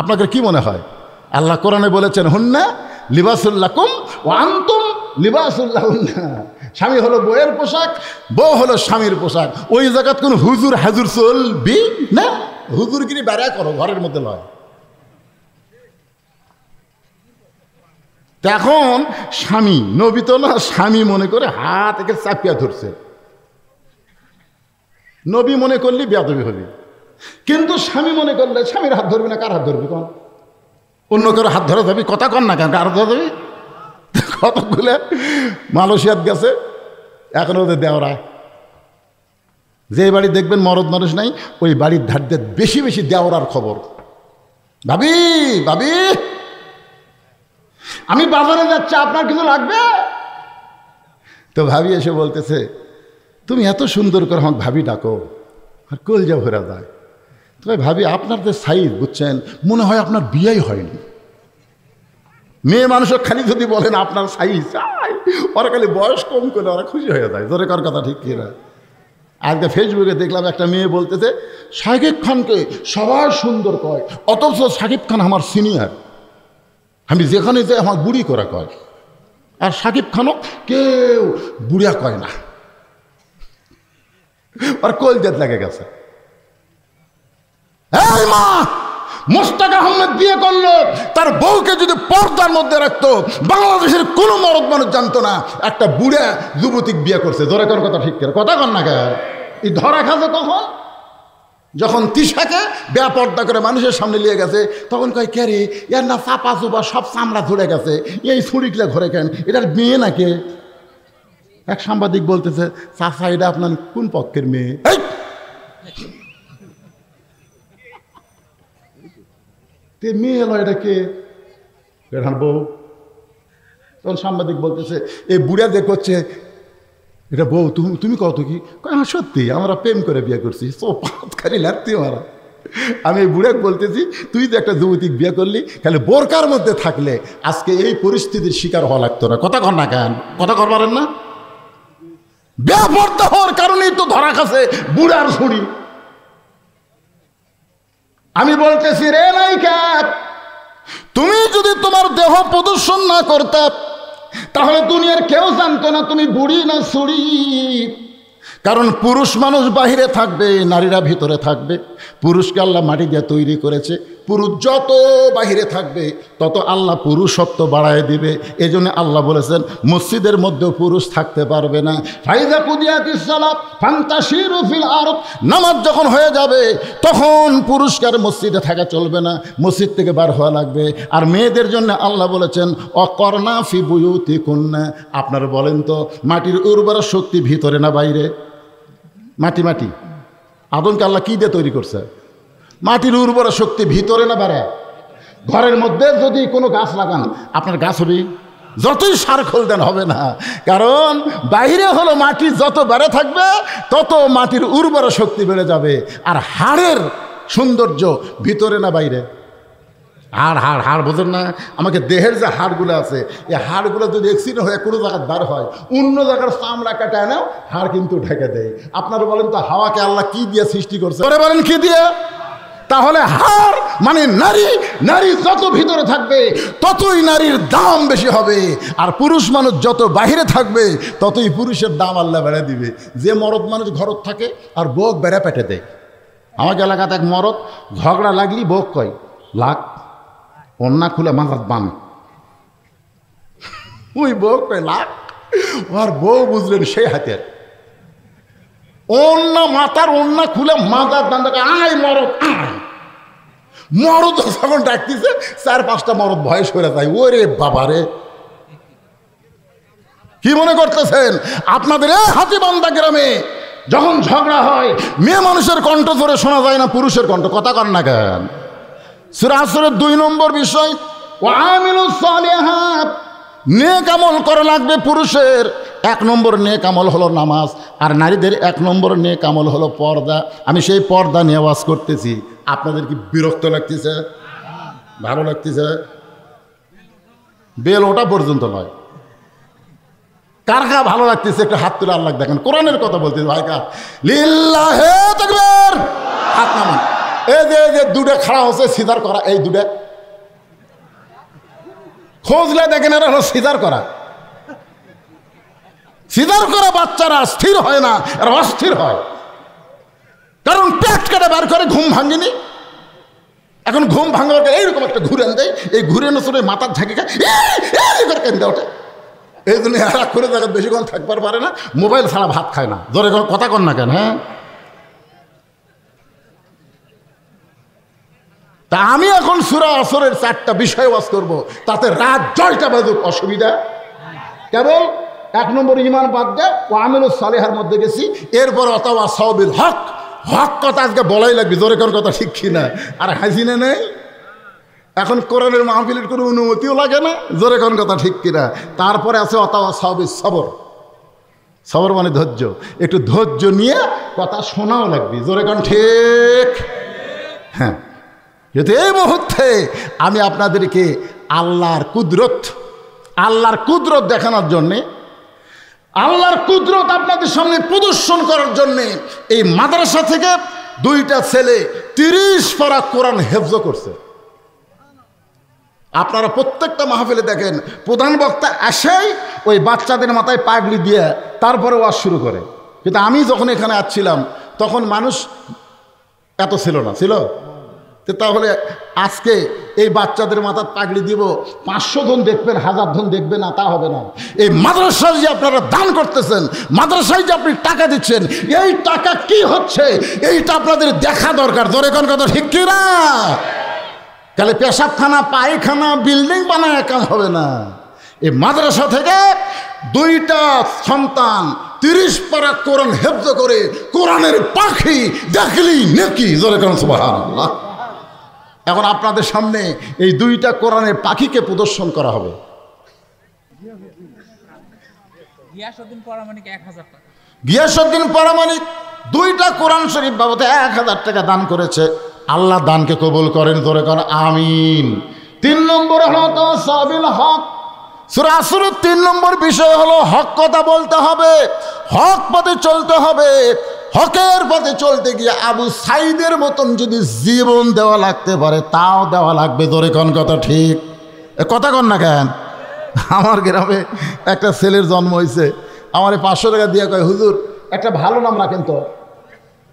আপনাদের কি মনে হয়? আল্লাহ কোরআনে বলেছেন, হুন্না লিবাসুল্লাকুম ওয়া আনতুম লিবাসুল্লাহুন্না। স্বামী হলো বইয়ের পোশাক, বউ হলো স্বামীর পোশাক। ওই জায়গাত কোন হুজুর হাজুর চলবি না। হুজুরগিরি বেড়া করো, ঘরের মধ্যে লয়। এখন স্বামী, নবী তো না, স্বামী মনে করে হাত একে চাপিয়া ধরছে। নবী মনে করলে বেয়াদবি হবে, কিন্তু স্বামী মনে করলে স্বামীর হাত ধরবি না, কার হাত ধরবি? কন অন্য কারো হাত ধরা যাবি? কথা কন না কেন, কার ধরা যাবি? কতগুলো মালয়েশিয়াত গেছে, এখন ওদের দেওরা। যে বাড়ি দেখবেন মরদ মানুষ নাই, ওই বাড়ির ধার দিয়ে বেশি বেশি দেওরার খবর। ভাবি, ভাবি আমি বাজারে যাচ্ছি, আপনার কিছু লাগবে? তো ভাবি এসে বলতেছে, তুমি এত সুন্দর করে আমাকে ভাবি ডাকো, আর কলজা ভরা যায়। তবে ভাবি, আপনার যে সাইজ, বুঝছেন, মনে হয় আপনার বিয়েই হয়নি। মেয়ে মানুষের খালি যদি বলেন আপনার সাইজ, ওরা খালি বয়স কম করে ওরা খুশি হয়ে যায়। জোরে কার কথা ঠিক কিনা? আজকে ফেসবুকে দেখলাম একটা মেয়ে বলতেছে, শাকিব খানকে সবাই সুন্দর কয়, অথচ শাকিব খান আমার সিনিয়র, আমি যেখানে যাই আমার বুড়ি করা কয়, আর শাকিব খানও কেউ বুড়িয়া কয় না। আর কলজাত লেগে গেছে। এই মা, মোস্তাক আহমেদ বিয়ে করলো, তার বউকে যদি পর্দার মধ্যে রাখতো, বাংলাদেশের কোনো মরদ মানুষ জানতো না একটা বুড়া যুবতী বিয়ে করছে। ধরে কোন কথা ঠিক করে, কথা কন না কেন? এই ধরা খাজে কখন? যখন তিশাকে বেপর্দা করে মানুষের সামনে নিয়ে গেছে, তখন কয়, কে রে, এর না চাপা চুপা সব চামড়া ধরে গেছে, এই ছুরিকলে ঘরে কেন, এটার মেয়ে নাকি? এক সাংবাদিক বলতেছে, চাচা এটা আপনার কোন পক্ষের মেয়ে? মেয়ে এলো, এটা কে? বউ। তখন সাংবাদিক বলতেছে এই বুড়া যে করছে এটা বউ তুমি কত কি হ্যাঁ সত্যি আমরা প্রেম করে বিয়ে করছি খালি লাগতি মারা। আমি এই বুড়াকে বলতেছি তুই তো একটা যুবতীক বিয়ে করলি, খালি বোরকার মধ্যে থাকলে আজকে এই পরিস্থিতির শিকার হওয়া লাগতো না। কথা কর না কেন, কথা কর পারেন না? বেপরদা হওয়ার কারণেই তো ধরা খাচ্ছে বুড়ার ছুরি। আমি বলতেছি রে নায়িকা, তুমি যদি তোমার দেহ প্রদর্শন না করতে তাহলে দুনিয়ার কেউ জানতো না তুমি বুড়ি না ছুরি। কারণ পুরুষ মানুষ বাহিরে থাকবে, নারীরা ভিতরে থাকবে। পুরুষকে আল্লাহ মাটি দিয়ে তৈরি করেছে। পুরুষ যত বাহিরে থাকবে তত আল্লাহ পুরুষত্ব বাড়ায় দিবে। এই জন্য আল্লাহ বলেছেন মসজিদের মধ্যেও পুরুষ থাকতে পারবে না। ফাইদা কুদিয়াতিস সালাত ফান্তাশিরু ফিল আরদ, নামাজ যখন হয়ে যাবে তখন পুরুষকার মসজিদে থাকা চলবে না, মসজিদ থেকে বার হওয়া লাগবে। আর মেয়েদের জন্য আল্লাহ বলেছেন অকর্ণা ফি বুয়ুতিকুন্না। আপনারা বলেন তো মাটির উর্বর শক্তি ভিতরে না বাইরে? মাটি মাটি আদমকে আল্লাহ কি দিয়ে তৈরি করছে? মাটির উর্বর শক্তি ভিতরে না বাইরে? ঘরের মধ্যে যদি কোনো গাছ লাগান আপনার গাছ হবে, যতই সার খোল দেন হবে না। কারণ বাইরে হলো মাটি যত বেড়ে থাকবে তত মাটির উর্বর শক্তি বেড়ে যাবে। আর হাড়ের সৌন্দর্য ভিতরে না বাইরে? হাড় হাড় হাড় বোঝেন না? আমাকে দেহের যে হাড়গুলো আছে এই হাড়গুলো যদি অ্যাক্সিডেন্ট হয়ে কোনো জায়গায় বার হয়, অন্য জায়গার চামড়া কাটা নাও, হাড় কিন্তু ঢেকে দেয়। আপনারা বলেন তো হাওয়াকে আল্লাহ কি দিয়ে সৃষ্টি করছে? বলেন কি দিয়ে? তাহলে হাড় মানে নারী, নারী যত ভিতরে থাকবে ততই নারীর দাম বেশি হবে। আর পুরুষ মানুষ যত বাহিরে থাকবে ততই পুরুষের দাম আল্লাহ বেড়ে দিবে। যে মরদ মানুষ ঘরত থাকে আর বউক বেড়া পেটে দেয়। আমাকে এলাকাতে এক মরদ ঝগড়া লাগলি বউক কয় লাখ অন্যা খুলে মাথার বান, ওই বউ কয় লাখ। আর বউ বুঝলেন সেই হাতের অন্য মাথার অন্য খুলে মাথার দান দেখে আয় মরদ আয়। মরদ যখন ডাকতেছে 4-5টা মরদ ভয়ে সরে যায়। ওরে বাবারে, কি মনে করতেছেন আপনাদের এই হাতিবান্ধা গ্রামে যখন ঝগড়া হয় মেয়ে মানুষের কণ্ঠ ধরে শোনা যায় না পুরুষের কণ্ঠ? কথা কন না কেন? সূরা আসরের 2 নম্বর বিষয় ওয়া আমিলুস সালিহাত, নেক আমল করা লাগবে। পুরুষের 1 নম্বর নেক আমল হলো নামাজ, আর নারীদের 1 নম্বর নেক আমল হলো পর্দা। আমি সেই পর্দা নিয়ে ওয়াজ করতেছি। আপনাদের কি বিরক্ত লাগতেছে? ভালো লাগতেছে? বেল ওটা পর্যন্ত নয়। কার কার ভালো লাগতেছে একটু হাত তুলে আল্লাহ দেখেন। কোরআনের কথা বলতেছি ভাই, কার লিল্লাহে তাকবীর, হাত নামান। এই যে দুটো খাড়া হচ্ছে সিজার করা, এই দুটো খোঁজলে দেখেন এরা হলো সিজার করা। সিজার করা বাচ্চারা স্থির হয় না, এরা অস্থির হয়। কারণ পেট কেটে বার করে ঘুম ভাঙেনি। এখন ঘুম ভাঙার এইরকম একটা ঘুরেন দেয়, এই ঘুরেনো শুনে মাথার ঝাঁকি খায় করে কেন দেয় ওটা। এই জন্য এরা করে জায়গায় বেশিক্ষণ থাকবার পারে না, মোবাইল ছাড়া ভাত খায় না। জোরে কথা কন না কেন? হ্যাঁ, তা আমি এখন সূরা আসরের 4টা বিষয় ওয়াজ করব, তাতে রাত 6টা বাজুক অসুবিধা। কেবল 1 নম্বর ঈমান বাদ দেয় ও আমিলুস সালিহার মধ্যে গেছি। এরপর অথবা সাওবিল হক, হক কথা আজকে বলাই লাগবে। জোরে কোন কথা ঠিক কিনা? আর হাসিনা নেই এখন, কোরআনের মাহফিলের কোনো অনুমতিও লাগে না। জোরে কোন কথা ঠিক কিনা? তারপরে আছে অথবা সাওবিল সবর। সবর মানে ধৈর্য। একটু ধৈর্য নিয়ে কথা শোনাও লাগবে। জোরে কোন ঠিক? হ্যাঁ, কিন্তু এই মুহূর্তে আমি আপনাদেরকে আল্লাহর কুদরত দেখানোর জন্যে, আল্লাহর কুদরত আপনাদের সামনে প্রদর্শন করার জন্যে এই মাদ্রাসা থেকে 2টা ছেলে 30 পারা কোরআন হেফজ করছে। আপনারা প্রত্যেকটা মাহফিলে দেখেন প্রধান বক্তা আসেই ওই বাচ্চাদের মাথায় পাগড়ি দিয়ে তারপরে ওয়াজ শুরু করে। কিন্তু আমি যখন এখানে আসছিলাম তখন মানুষ এত ছিল না, ছিল। তাহলে আজকে এই বাচ্চাদের মাথার পাগড়ি দিব, 500 জন দেখবেন, 1000 জন দেখবে না, তা হবে না। এই মাদ্রাসায় যে আপনারা দান করতেছেন, মাদ্রাসায় যে আপনি টাকা দিচ্ছেন, এই টাকা কি হচ্ছে এইটা আপনাদের দেখা দরকার। জোরে কোন কথা ঠিক কি না? তাহলে পেশাবখানা, পায়খানা, বিল্ডিং বানায় কাজ হবে না। এই মাদ্রাসা থেকে 2টা সন্তান 30 পারা কোরআন হেফজ করে কোরআনের পাখি দেখলি নেকি। জোরে কোন সুবহানাল্লাহ। এখন আপনাদের সামনে এই 2টা কোরআনের পাখিকে প্রদর্শন করা হবে। গিয়াসউদ্দিন পরামানিক 1000 টাকা। গিয়াসউদ্দিন পরামানিক 2টা কোরআন শরীফ বাবদে 1000 টাকা দান করেছে। আল্লাহ দানকে কবুল করেন, ধরে করেন আমিন। 3 নম্বর হলো তাওয়াসসাবিল হক। সূরা আসরের 3 নম্বর বিষয় হলো হক কথা বলতে হবে, হক পথে চলতে হবে। হকের পথে চলতে গিয়ে আবু সাইদের মতন যদি জীবন দেওয়া লাগতে পারে তাও দেওয়া লাগবে, ধরে কোন কথা ঠিক? কথা কন না কেন? আমার গ্রামে একটা ছেলের জন্ম হয়েছে, আমার 500 টাকা দিয়ে কয় হুজুর একটা ভালো নাম রাখেন তো।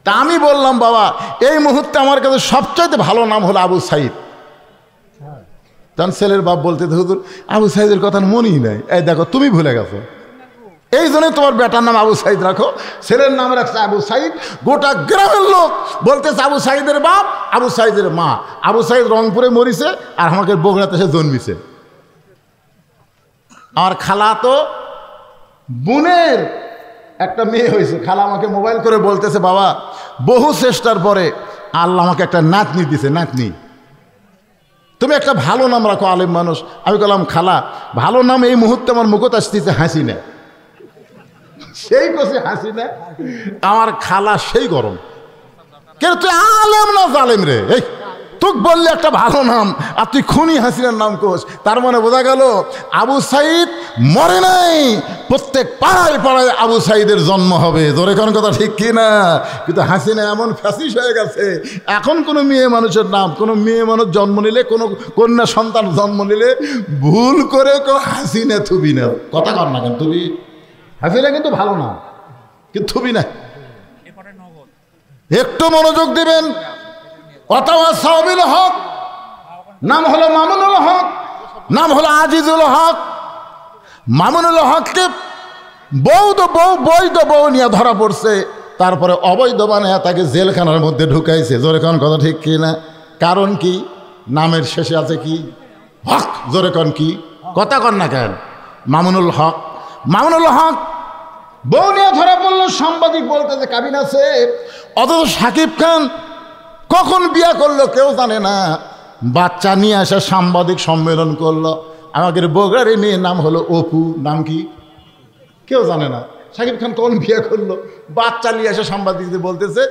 তা আমি বললাম বাবা এই মুহূর্তে আমার কাছে সবচাইতে ভালো নাম হলো আবু সাইদ। তখন ছেলের বাপ বলতে হুজুর আবু সাইদের কথা মনেই নাই। এই দেখো তুমি ভুলে গেছো, এই জন্যই তোমার বেটার নাম আবু সাইদ রাখো। ছেলের নাম রাখছে আবু সাইদ। গোটা গ্রামের লোক বলতেছে আবু সাইদের বাপ, আবু সাইদের মা। আবু সাইদ রংপুরে মরিছে আর আমাকে বগুড়াতে সে জন্মিছে। আমার খালা তো বোনের একটা মেয়ে হয়েছে। খালা আমাকে মোবাইল করে বলতেছে বাবা বহু চেষ্টার পরে আল্লাহ আমাকে একটা নাতনি দিছে, নাতনি তুমি একটা ভালো নাম রাখো, আলেম মানুষ। আমি বললাম খালা ভালো নাম এই মুহূর্তে আমার মুখত আসতেছে হাসিনা। সেই কষে হাসিনা। আমার খালা সেই গরম, কিন্তু তুই আলেম না জালেম রে, এই তোকে বললে একটা ভালো নাম আর তুই খুনি হাসিনার নাম কোস। তার মানে বোঝা গেল আবু সাইদ মরে নাই, প্রত্যেক পাড়ায় পাড়ায় আবু সাইদের জন্ম হবে। জোরে কোন কথা ঠিক কি না? কিন্তু হাসিনা এমন ফ্যাসিস হয়ে গেছে, এখন কোনো মেয়ে মানুষের নাম, কোনো মেয়ে মানুষ জন্ম নিলে, কোনো কন্যা সন্তান জন্ম নিলে ভুল করে কেউ হাসিনা থুবি না। কথা কর না কেন? তুমি হাসিনা কিন্তু ভালো না, কিন্তু থুবি না। একটু মনোযোগ দিবেন। ওয়াতাওয়াসাবিল হক, নাম হলো মামুনুল হক, নাম হলো আজিজুল হক। মামুনুল হককে বৈধ বউ নিয়ে ধরা পড়ছে, তারপরে অবৈধ বানায় তাকে জেলখানার মধ্যে ঢুকাইছে। জোরে কোন কথা ঠিক কি না? কারণ কি? নামের শেষে আছে কি? হক। জোরে কোন কি? কথা কন না কেন? মামুনুল হক। মামুনুল হক বউ নিয়ে ধরা পড়লো, সাংবাদিক বলতেছে কাবিন আছে। অথচ সাকিব খান কখন বিয়া করলো কেউ জানে না, বাচ্চা নিয়ে আসা সাংবাদিক সম্মেলন করলো। আমাদের বগুড়ার মেয়ের নাম হলো অপু। নাম কি কেউ জানে না। সাকিব খান কখন বিয়া করলো, বাচ্চা নিয়ে আসা সাংবাদিকদের বলতেছে।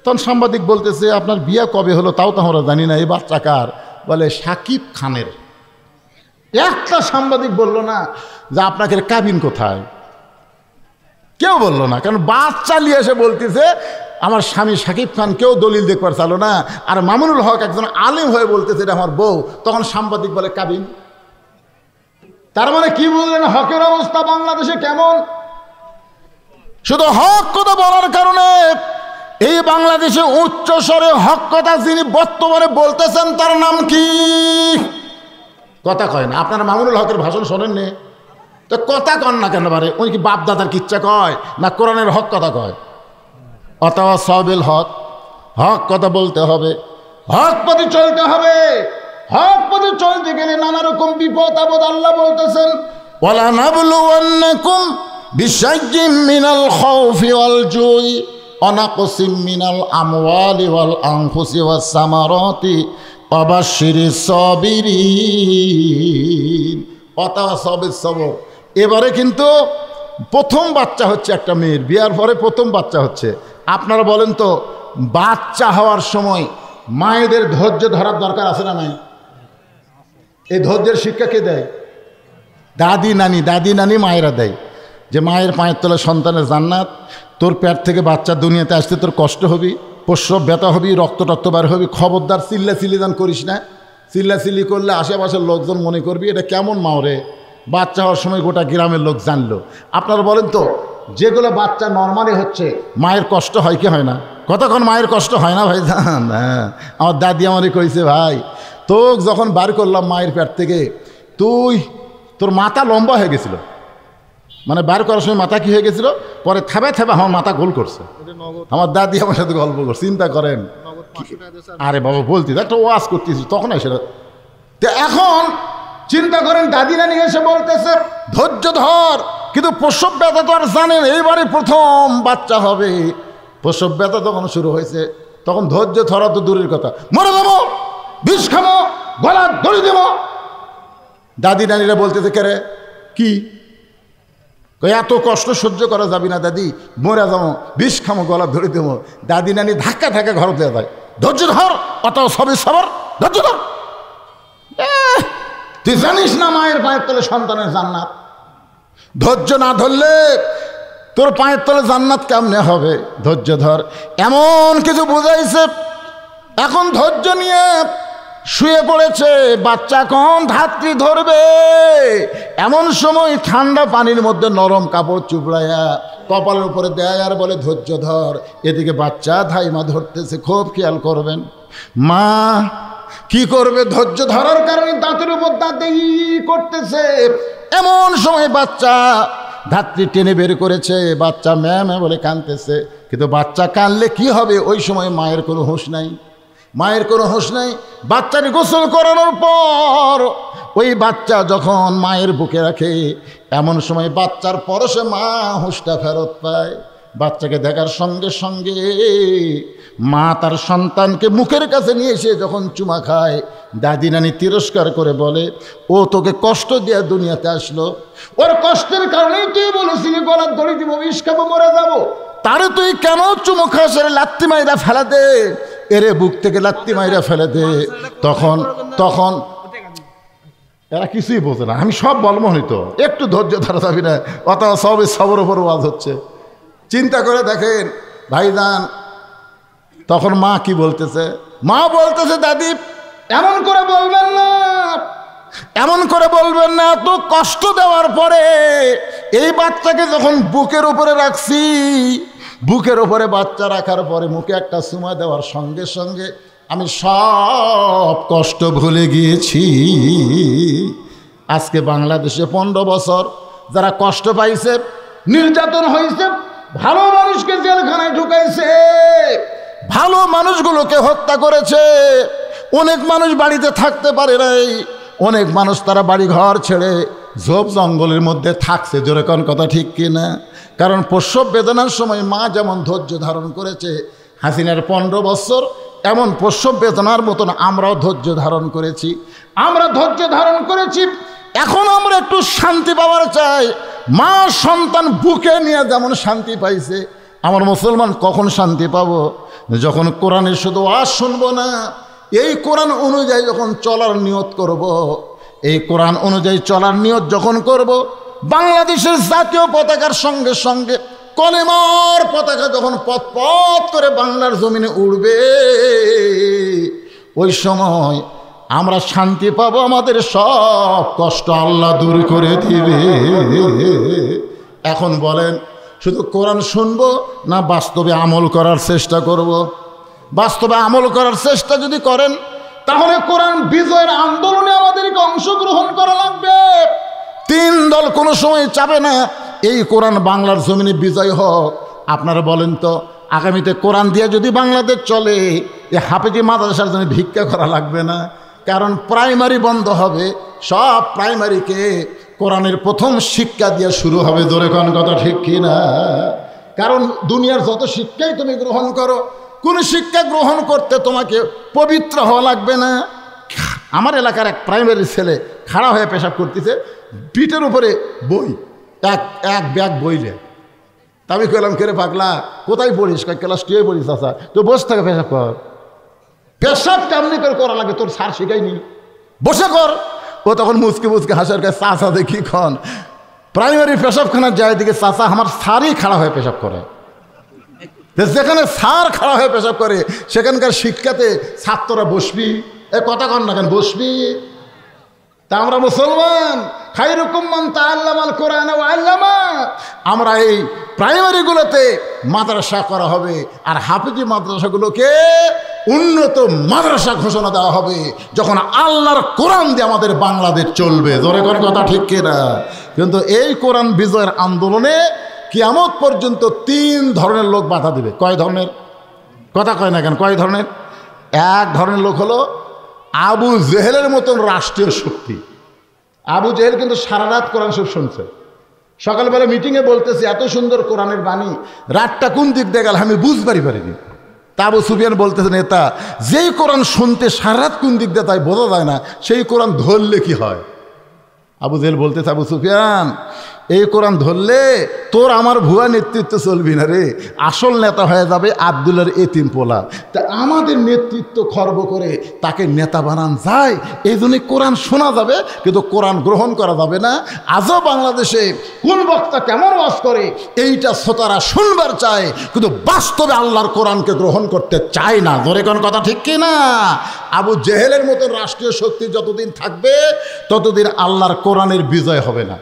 তখন সাংবাদিক বলতেছে আপনার বিয়া কবে হলো তাও তো আমরা জানি না, এই বাচ্চা কার? বলে সাকিব খানের। একটা সাংবাদিক বললো না যে আপনাকে কাবিন কোথায়, কেউ বললো না। কারণ বাচ্চা নিয়ে এসে বলতেছে আমার স্বামী সাকিব খান, কেউ দলিল দেখবার চালো না। আর মামুনুল হক একজন আলেম হয়ে বলতেছে এটা আমার বউ, তখন সাংবাদিক বলে কাবিন। তার মানে কি বুঝলেন হকের অবস্থা বাংলাদেশে কেমন? শুধু হক কথা বলার কারণে এই বাংলাদেশে উচ্চ স্বরে হক কথা যিনি বর্তমানে বলতেছেন তার নাম কি? কথা কয় না। আপনারা মামুনুল হকের ভাষণ শোনেননি তো কথা কন না কেন? বারে উনি কি বাপ দাদার কিচ্ছা কয় না কোরআনের হক কথা কয়? ওয়াতাওয়াসাবিল হক, হক কথা বলতে হবে, হক পথে চলতে হবে। হক পথে চলতে গেলে নানা রকম বিপদ আপদ আল্লাহ বলতেছেন ওয়ালা নাবলুওয়ান্নাকুম বিশাইয়্যিম মিনাল খাউফি ওয়াল জুই ওয়া নাকসিম মিনাল আমওয়ালি ওয়াল আনফুসি ওয়াস সামারাতি ওয়া বাশশিরিস সাবিরিন। ওয়াতাওয়াসাবিস সবর। এবারে কিন্তু প্রথম বাচ্চা হচ্ছে একটা মেয়ের, বিয়ার পরে প্রথম বাচ্চা হচ্ছে। আপনারা বলেন তো বাচ্চা হওয়ার সময় মায়েদের ধৈর্য ধরার দরকার আছে না নাই? এই ধৈর্যের শিক্ষা কে দেয়? দাদি নানি মায়েরা দেয়। যে মায়ের পায়ের তলে সন্তানের জান্নাত, তোর পেট থেকে বাচ্চা দুনিয়াতে আসতে তোর কষ্ট হবি, প্রসব ব্যথা হবি, রক্ত বার হবি, খবরদার চিল্লি দান করিস না। চিল্লি করলে আশেপাশের লোকজন মনে করবি এটা কেমন মাওরে। বাচ্চা হওয়ার সময় গোটা গ্রামের লোক জানলো। আপনারা বলেন তো যেগুলো বাচ্চা নর্মালি হচ্ছে মায়ের কষ্ট হয় কি হয় না? কতক্ষণ মায়ের কষ্ট হয় না ভাই জান? হ্যাঁ, আমার দাদি আমারই কইছে ভাই তোক যখন বার করলাম মায়ের পেট থেকে তোর মাথা লম্বা হয়ে গেছিল, মানে বার করার সময় মাথা কি হয়ে গেছিল, পরে থেবা আমার মাথা গোল করছে। আমার দাদি আমার সাথে গল্প করছে, চিন্তা করেন। আরে বাবা বলতি একটা ওয়াজ করতেছি তখন সেটা। এখন চিন্তা করেন দাদি নানি এসে বলতেছে ধৈর্য ধর, কিন্তু প্রসব ব্যথা তো আর জানেন এইবারে প্রথম বাচ্চা হবে, প্রসব ব্যথা তখন শুরু হয়েছে, তখন ধৈর্য ধরা তো দূরের কথা, মরে দেবো, বিষ খাবো, গলা দড়ি দেবো। দাদি নানিরা বলতেছে কে রে কি কই এত কষ্ট সহ্য করা যাবি না দাদি, মরে যাবো, বিষ খামো, গলা ধরে দেবো। দাদি নানি ধাক্কা ধাক্কা ঘর দেওয়া যায়, ধৈর্য ধর, অত সবই সবর, ধৈর্য ধর। তুই জানিস না মায়ের পায়ের তলে সন্তানের জান্নাত? ধৈর্য না ধরলে তোর পায়ের তলে জান্নাত কেমনে হবে? ধৈর্য ধর। এমন কিছু বুঝাইছে, এখন ধৈর্য নিয়ে শুয়ে পড়েছে। বাচ্চা কোন ধাত্রী ধরবে, এমন সময় ঠান্ডা পানির মধ্যে নরম কাপড় চুপড়াইয়া কপালের উপরে দেয় আর বলে ধৈর্য ধর। এদিকে বাচ্চা ধাইমা ধরতেছে, খুব খেয়াল করবেন। মা কি করবে? ধৈর্য ধরার কারণে দাঁতের উপর দাঁত করতেছে। এমন সময় বাচ্চা ধাত্রী টেনে বের করেছে, বাচ্চা ম্যাম বলে কাঁদতেছে। কিন্তু বাচ্চা কাঁদলে কি হবে? ওই সময় মায়ের কোনো হুঁশ নাই, মায়ের কোনো হুঁশ নাই। বাচ্চাকে গোসল করানোর পর ওই বাচ্চা যখন মায়ের বুকে রাখে, এমন সময় বাচ্চার পরশে মা হুঁশটা ফেরত পায়। বাচ্চাকে দেখার সঙ্গে সঙ্গে মা তার সন্তানকে মুখের কাছে নিয়ে এসে যখন চুমা খায়, দাদি নানি তিরস্কার করে বলে, ও তোকে কষ্ট দিয়ে দুনিয়াতে আসলো, ওর কষ্টের কারণেই তুই বলেছিলি গলার দড়ি দিব, বিষ খাবো, মরে যাবো, তারে তুই কেন চুমু খাস? এর লাত্তি মাইরা ফেলা দে, এরে বুক থেকে লাত্তি মাইরা ফেলে দে। তখন এরা কিছুই বোঝে না। আমি সব বলমোহিত, একটু ধৈর্য ধরা যাবি না, অত সবে সবর ওপর ওয়াজ হচ্ছে। চিন্তা করে দেখেন ভাইজান, তখন মা কি বলতেছে? মা বলতেছে, দাদি এমন করে বলবেন না, এমন করে বলবেন না। তো কষ্ট দেওয়ার পরে এই বাচ্চাকে যখন বুকের উপরে রাখছি, বুকের উপরে বাচ্চা রাখার পরে মুখে একটা চুমা দেওয়ার সঙ্গে সঙ্গে আমি সব কষ্ট ভুলে গিয়েছি। আজকে বাংলাদেশে 15 বছর যারা কষ্ট পাইছে, নির্যাতন হয়েছে, ভালো মানুষকে জেলখানায় ঢুকাইছে, ভালো মানুষগুলোকে হত্যা করেছে, অনেক মানুষ বাড়িতে থাকতে পারে নাই, অনেক মানুষ তারা বাড়ি ঘর ছেড়ে ঝোপ জঙ্গলের মধ্যে থাকছে। জোরে কোন কথা ঠিক কিনা? কারণ প্রসব বেদনার সময় মা যেমন ধৈর্য ধারণ করেছে, হাসিনার 15 বছর এমন প্রসব বেদনার মতন আমরাও ধৈর্য ধারণ করেছি, আমরা ধৈর্য ধারণ করেছি। এখন আমরা একটু শান্তি পাওয়ার চাই। মা সন্তান বুকে নিয়ে যেমন শান্তি পাইছে, আমার মুসলমান কখন শান্তি পাবো? যখন কোরআনের শুধু ওয়াজ শুনবো না, এই কোরআন অনুযায়ী যখন চলার নিয়ত করব, এই কোরআন অনুযায়ী চলার নিয়ত যখন করব, বাংলাদেশের জাতীয় পতাকার সঙ্গে সঙ্গে কলেমার পতাকা যখন পথ পথ করে বাংলার জমিনে উড়বে, ওই সময় আমরা শান্তি পাবো, আমাদের সব কষ্ট আল্লাহ দূর করে দিবে। এখন বলেন, শুধু কোরআন শুনবো না বাস্তবে আমল করার চেষ্টা করব? বাস্তবে আমল করার চেষ্টা যদি করেন, তাহলে কোরআন বিজয়ের আন্দোলনে আমাদেরকে অংশগ্রহণ করা লাগবে। 3 দল কোনো সময় চাবে না এই কোরআন বাংলার জমিনে বিজয় হোক। আপনারা বলেন তো, আগামীতে কোরআন দিয়ে যদি বাংলাদেশ চলে, এই হাফেজি মাদ্রাসার জন্য ভিক্ষা করা লাগবে না। কারণ প্রাইমারি বন্ধ হবে, সব প্রাইমারিকে কোরআনের প্রথম শিক্ষা দিয়ে শুরু হবে। জোরে কোন কথা ঠিক কিনা? কারণ দুনিয়ার যত শিক্ষাই তুমি গ্রহণ করো, কোন শিক্ষা গ্রহণ করতে তোমাকে পবিত্র হওয়া লাগবে না। আমার এলাকার এক প্রাইমারি ছেলে খাড়া হয়ে পেশাব করতেছে, পিঠের উপরে বই, এক ব্যাগ বইলে। তা আমি কইলাম, কে রে পাগলা, কোথায় পড়িস? ক্লাস 2 পড়িস? আচ্ছা, তো বসে থাকে, পেশাব কর। পেশাব কেমনি করে করা লাগে তোর স্যার শিখাইনি, বসে কর। ও তখন মুচকে মুচকে হাসার কাছে, চাচা দেখি খন প্রাইমারি পেশাবখানার যায় দিকে, চাচা আমার স্যারই খাড়া হয়ে পেশাব করে। যেখানে স্যার খাড়া হয়ে পেশাব করে, সেখানকার শিক্ষাতে ছাত্ররা বসবি, এ কথা কন না কেন, বসবি। তা আমরা মুসলমান, খায়রুকুম মান তাআল্লামাল কোরআন ওয়া আল্লামা, আমরা এই প্রাইমারিগুলোতে মাদ্রাসা করা হবে, আর হাফেজি মাদ্রাসাগুলোকে উন্নত মাদ্রাসা ঘোষণা দেওয়া হবে, যখন আল্লাহর কোরআন দিয়ে আমাদের বাংলাদেশ চলবে। জোরে কোন কথা ঠিক কিনা? কিন্তু এই কোরআন বিজয়ের আন্দোলনে কিয়ামত পর্যন্ত 3 ধরনের লোক বাধা দেবে। কয় ধরনের? কথা কয় না কেন? কয় ধরনের? এক ধরনের লোক হলো আবু জেহেলের মতন রাষ্ট্রীয় শক্তি। আবু জেহেল কিন্তু সারা রাত কোরআন শরীফ শুনছে। সকালবেলা মিটিংয়ে বলতেছে, এত সুন্দর কোরআনের বাণী, রাতটা কোন দিক দিয়ে গেল আমি বুঝবারই পারিনি। তা আবু সুফিয়ান বলতেছে, নেতা, যেই কোরআন শুনতে সারা রাত কোন দিক দিয়ে তাই বোঝা যায় না, সেই কোরআন ধরলে কি হয়? আবু জেহেল বলতেছে, আবু সুফিয়ান, এই কোরআন ধরলে তোর আমার ভুয়া নেতৃত্ব চলবি না রে, আসল নেতা হয়ে যাবে আব্দুল্লাহর এতিম পোলা। তা আমাদের নেতৃত্ব খর্ব করে তাকে নেতা বানান যায়, এই জন্যই কোরআন শোনা যাবে কিন্তু কোরআন গ্রহণ করা যাবে না। আজও বাংলাদেশে কোন বক্তা কেমন ওয়াজ করে এইটা শ্রোতারা শুনবার চায়, কিন্তু বাস্তবে আল্লাহর কোরআনকে গ্রহণ করতে চায় না। ধরে কোন কথা ঠিক কি না? আবু জেহেলের মতো রাষ্ট্রীয় শক্তি যতদিন থাকবে ততদিন আল্লাহর কোরআনের বিজয় হবে না।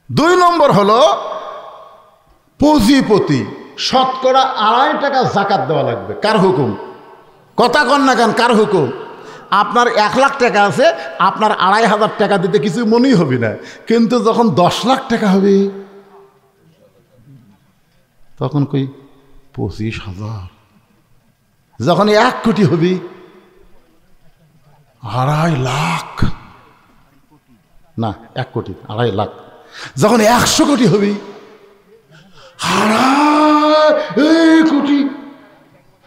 2 নম্বর হলো পুঁজিপতি শতকরা 2.5 টাকা জাকাত দেওয়া লাগবে। কার হুকুম? কথা কন না কেন? কার হুকুম? আপনার 1 লাখ টাকা আছে, আপনার 2,500 টাকা দিতে কিছু মনেই হবে না, কিন্তু যখন 10 লাখ টাকা হবে তখন কই 25,000। যখন 1 কোটি হবে 2.5 লাখ, না 1 কোটি 2.5 লাখ। যখন 100 কোটি হবে 2.5 কোটি।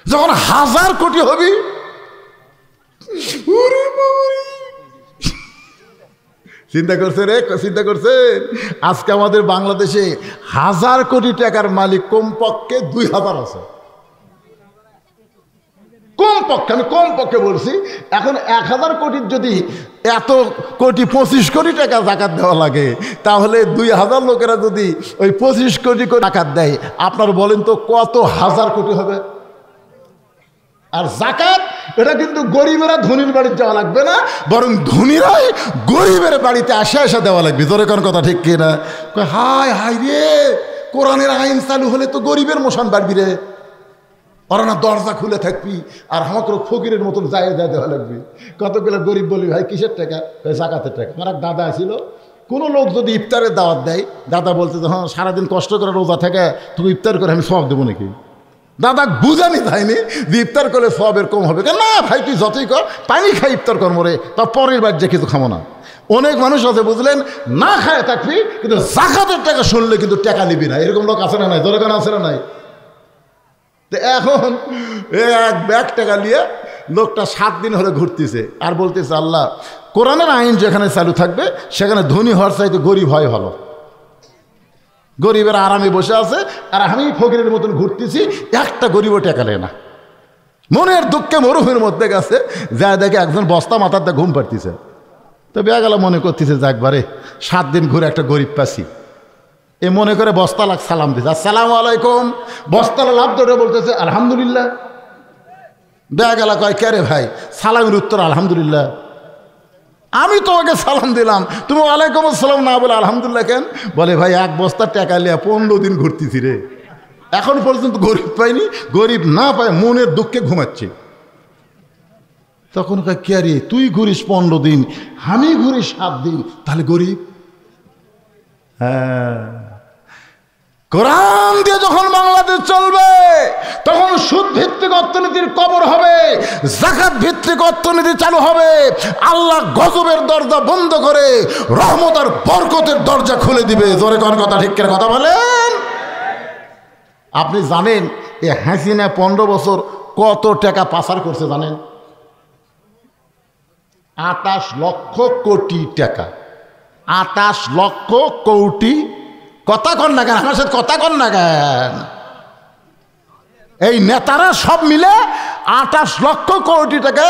যখন 1000 কোটি হবে চিন্তা করছে রে, চিন্তা করছে। আজকে আমাদের বাংলাদেশে 1000 কোটি টাকার মালিক কমপক্ষে 2000 আছে, কমপক্ষে। আমি কমপক্ষে বলছি। এখন 1000 কোটির যদি এত কোটি 25 কোটি টাকা জাকাত দেওয়া লাগে, তাহলে 2000 লোকেরা যদি ওই 25 কোটি জাকাত দেয়, আপনার বলেন তো কত হাজার কোটি হবে? আর জাকাত এটা কিন্তু গরিবেরা ধনীর বাড়িতে যাওয়া লাগবে না, বরং ধনীরাই গরিবের বাড়িতে আসে দেওয়া লাগবে। জোরে কোন কথা ঠিক কিনা? হায় হায় রে, কোরআনের আইন চালু হলে তো গরিবের মোশন বাড়বি রে। ওরা না দরজা খুলে থাকবি আর আমাকে ফকিরের মতন যায় দেওয়া লাগবে। কতগুলো গরিব বলি ভাই কিসের টাকা? জাকাতের টাকা। আমার এক দাদা ছিল, কোনো লোক যদি ইফতারের দাওয়াত দেয়, দাদা বলতে হ্যাঁ সারাদিন কষ্ট করে রোজা থেকে তুমি ইফতার করে আমি সব দেবো নাকি? দাদা বুঝানি যায়নি যে ইফতার করলে সবের কম হবে। না ভাই তুই যতই কর, পানি খাই ইফতার কর মরে, তা পরের বার যে কিছু খাবো না। অনেক মানুষ আছে বুঝলেন, না খায় থাকবি কিন্তু জাকাতের টাকা শুনলে কিন্তু টাকা নিবি না। এরকম লোক আছে না নাই? দরকার আছে না নাই? তো এখন 1 ব্যাগ টাকা নিয়ে লোকটা 7 দিন হলে ঘুরতেছে আর বলতেছে আল্লাহ কোরআনের আইন যেখানে চালু থাকবে সেখানে ধনী হওয়ার চাইতে গরিব হয় ভালো। গরিবের আরামে বসে আছে আর আমি ফকিরের মতন ঘুরতেছি, একটা গরিবও টাকা নেয় না। মনের দুঃখে মরুভূমির মধ্যে গেছে, যা দেখে একজন বস্তা মাথাতে ঘুম পাড়তেছে। তো বেয়াগেলা মনে করতেছে যে একবারে 7 দিন ঘুরে একটা গরিব পাচ্ছি, এ মনে করে বস্তালা সালাম দিছে, আসসালামু আলাইকুম। বস্তালা লাভ ধরে বলতেছে আলহামদুলিল্লাহ। বেয়াগেলা কয় কে রে ভাই? সালামের উত্তর আলহামদুলিল্লাহ। আমি তোমাকে সালাম দিলাম, তুমি ওয়ালাইকুম আসসালাম না বলে আলহামদুলিল্লাহ কেন? বলে ভাই 1 বস্তা টাকা লিয়া 15 দিন ঘুরতেছি রে, এখন পর্যন্ত গরিব পাইনি। গরিব না পায় মনের দুঃখে ঘুমাচ্ছে। তখন কয় কে রে তুই ঘুরিস 15 দিন, আমি ঘুরি 7 দিন, তাহলে গরিব? হ্যাঁ, কোরআন দিয়ে যখন বাংলাদেশ চলবে তখন সুদ ভিত্তিক অর্থনীতির কবর হবে, যাকাত ভিত্তিক অর্থনীতি চালু হবে। আল্লাহ গজবের দরজা বন্ধ করে রহমত আর বরকতের দরজা খুলে দিবে। জোরে কোন কথা ঠিক করে কথা বলেন। আপনি জানেন এ হাসিনা 15 বছর কত টাকা পাচার করছে জানেন? 28 লক্ষ কোটি টাকা। 28 লক্ষ কোটি। কথা কন না কেন? আমার সাথে কথা কন না কেন? এই নেতারা সব মিলে 28 লক্ষ কোটি টাকা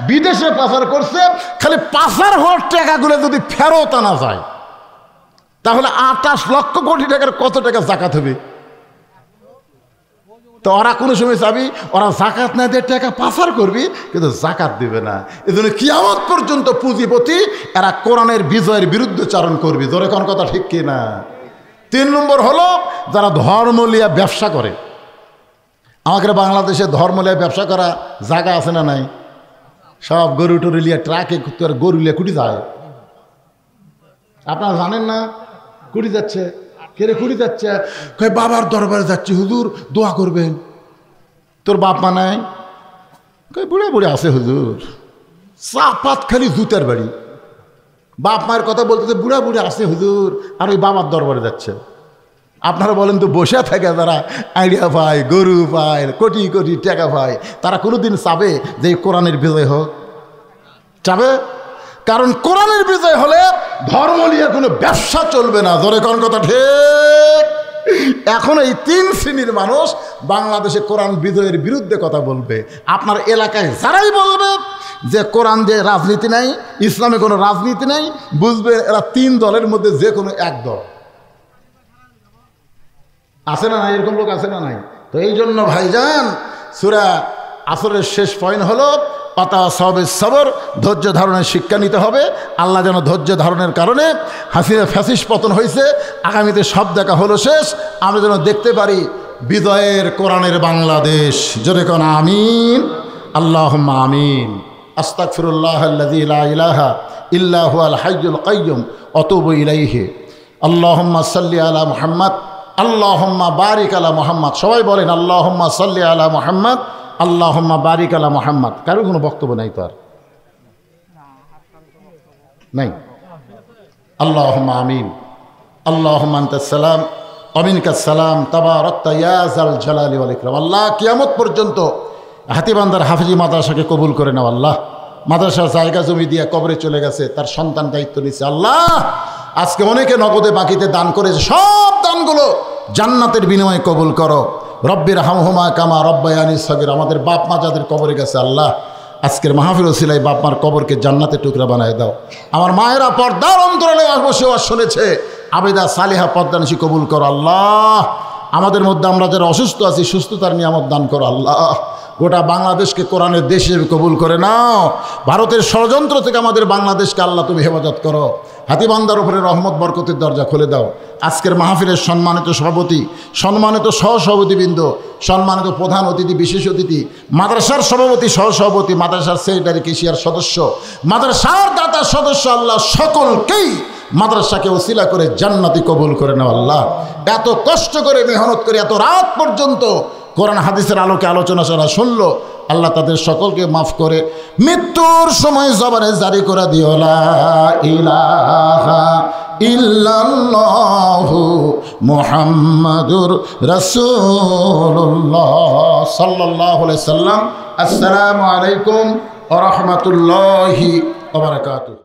বিদেশে পাচার করছে। খালি পাচার হওয়ার টাকাগুলো যদি ফেরত আনা যায় তাহলে 28 লক্ষ কোটি টাকার কত টাকা জাকাত হবে? তো ওরা কোনো সময় চাবি ওরা জাকাত না দিয়ে টাকা পাচার করবি, কিন্তু জাকাত দিবে না। এই জন্য কিয়ামত পর্যন্ত পুঁজিপতি এরা কোরআনের বিজয়ের বিরুদ্ধে চারণ করবি। জোরে কোন কথা ঠিক কি না? 3 নম্বর হলো যারা ধর্ম লিয়া ব্যবসা করে। আমাদের বাংলাদেশে ধর্ম লিয়া ব্যবসা করা জায়গা আছে না নাই? সব গরু টরু লিয়া ট্রাকে গরু লিয়া কুটি যায়। আপনারা জানেন না? কুটি যাচ্ছে। কেরে কুটি যাচ্ছে? কই বাবার দরবারে যাচ্ছি হুজুর দোয়া করবেন। তোর বাপ মা নাই? কই বুড়ে বুড়ে আছে হুজুর, চাপাত খালি জুতার বাড়ি। বাপ মায়ের কথা বলতেছে বুড়া বুড়ে আছে হুজুর, আর ওই বাবার দরবারে যাচ্ছে। আপনারা বলেন তো বসে থাকে যারা আইডিয়া পায়, গরু পায়, কোটি কোটি টাকা পায়, তারা কোনোদিন চাবে যে কোরআনের বিজয় হোক? চাবে? কারণ কোরআনের বিজয় হলে ধর্ম নিয়ে কোনো ব্যবসা চলবে না। ধরে কোন কথা ঠিক? এখন এই 3 শ্রেণীর মানুষ বাংলাদেশে কোরআন বিজয়ের বিরুদ্ধে কথা বলবে। আপনার এলাকায় যারাই বলবে যে কোরআন যে রাজনীতি নাই, ইসলামে কোনো রাজনীতি নাই, বুঝবে এরা 3 দলের মধ্যে যে কোনো এক দল। আছে না নাই? এরকম লোক আছে না নাই? তো এই জন্য ভাইজান, সূরা আসরের শেষ পয়েন্ট হলো পাতা সবে সবর, ধৈর্য ধারণের শিক্ষা নিতে হবে। আল্লাহ যেন ধৈর্য ধারণের কারণে হাসিনা ফ্যাসিস্ট পতন হয়েছে, আগামীতে সব দেখা হলো শেষ, আমরা যেন দেখতে পারি বিজয়ের কোরআনের বাংলাদেশ। জোরে কোন আমিন, আল্লাহুম্মা আমিন। আস্তাগফিরুল্লাহাল্লাযী লা ইলাহা ইল্লা হুয়াল হাইয়ুল কাইয়্যুম ওয়া আতুবু ইলাইহি। আল্লাহুম্মা সাল্লি আলা মুহাম্মাদ, আল্লাহুম্মা বারিক আলা মুহাম্মাদ। সবাই বলেন আল্লাহুম্মা সাল্লি আলা মুহাম্মাদ, আল্লাহুম্মা বারিক আলা মুহাম্মাদ। কারো কোনো বক্তব্য নাই তো? আর নাই? আল্লাহুম্মা আমিন। আল্লাহুম্মা আনতাস সালাম ওয়া মিনকাস সালাম, তাবারাকতা ইয়া যাল জালালি ওয়াল ইকরাম। আল্লাহ কিয়ামত পর্যন্ত হাতীবান্ধার হাফেজি মাদ্রাসাকে কবুল করে নাও। আল্লাহ মাদ্রাসার জায়গা জমি দিয়ে কবরে চলে গেছে, তার সন্তান দায়িত্ব নিচ্ছে। আল্লাহ আজকে অনেকে নগদে বাকিতে দান করেছে, সব দানগুলো জান্নাতের বিনিময়ে কবুল করো। রব্বির হামহুমা কামা রব্বায়ানি সগীর। আমাদের বাপ মা যাদের কবরে গেছে, আল্লাহ আজকের মাহফিল ওসিলায় বাপ মার কবরকে জান্নাতের টুকরা বানায় দাও। আমার মায়েরা পর্দার অন্তরালে বসে শুনেছে, আবেদা সালিহা পদ্মানিসি কবুল করো। আল্লাহ আমাদের মধ্যে আমরা যারা অসুস্থ আছি, সুস্থতার নিয়ামত দান করো। আল্লাহ গোটা বাংলাদেশকে কোরআনের দেশ হিসেবে কবুল করে নাও। ভারতের ষড়যন্ত্র থেকে আমাদের বাংলাদেশকে আল্লাহ তুমি হেফাজত করো। হাতীবান্ধার উপরে রহমত বরকতের দরজা খুলে দাও। আজকের মাহফিলের সম্মানিত সভাপতি, সম্মানিত সহসভাপতিবৃন্দ, সম্মানিত প্রধান অতিথি, বিশেষ অতিথি, মাদ্রাসার সভাপতি, সহসভাপতি, মাদ্রাসার সেক্রেটারি, কেশিয়ার সদস্য, মাদ্রাসার দাতা সদস্য, আল্লাহ সকলকেই মাদ্রাসাকে ওসিলা করে জান্নাতি কবুল করে নাও। আল্লাহ এত কষ্ট করে মেহনত করে এত রাত পর্যন্ত কোরআন হাদিসের আলোকে আলোচনা যারা শুনলো, আল্লাহ তাদের সকলকে মাফ করে মৃত্যুর সময় জবানে জারি করে দিও লা ইলাহা ইল্লাল্লাহু মুহাম্মাদুর রাসূলুল্লাহ সাল্লাল্লাহু আলাইহি সাল্লাম। আসসালামু আলাইকুম ওয়া রাহমাতুল্লাহি ওয়া বারাকাতুহু।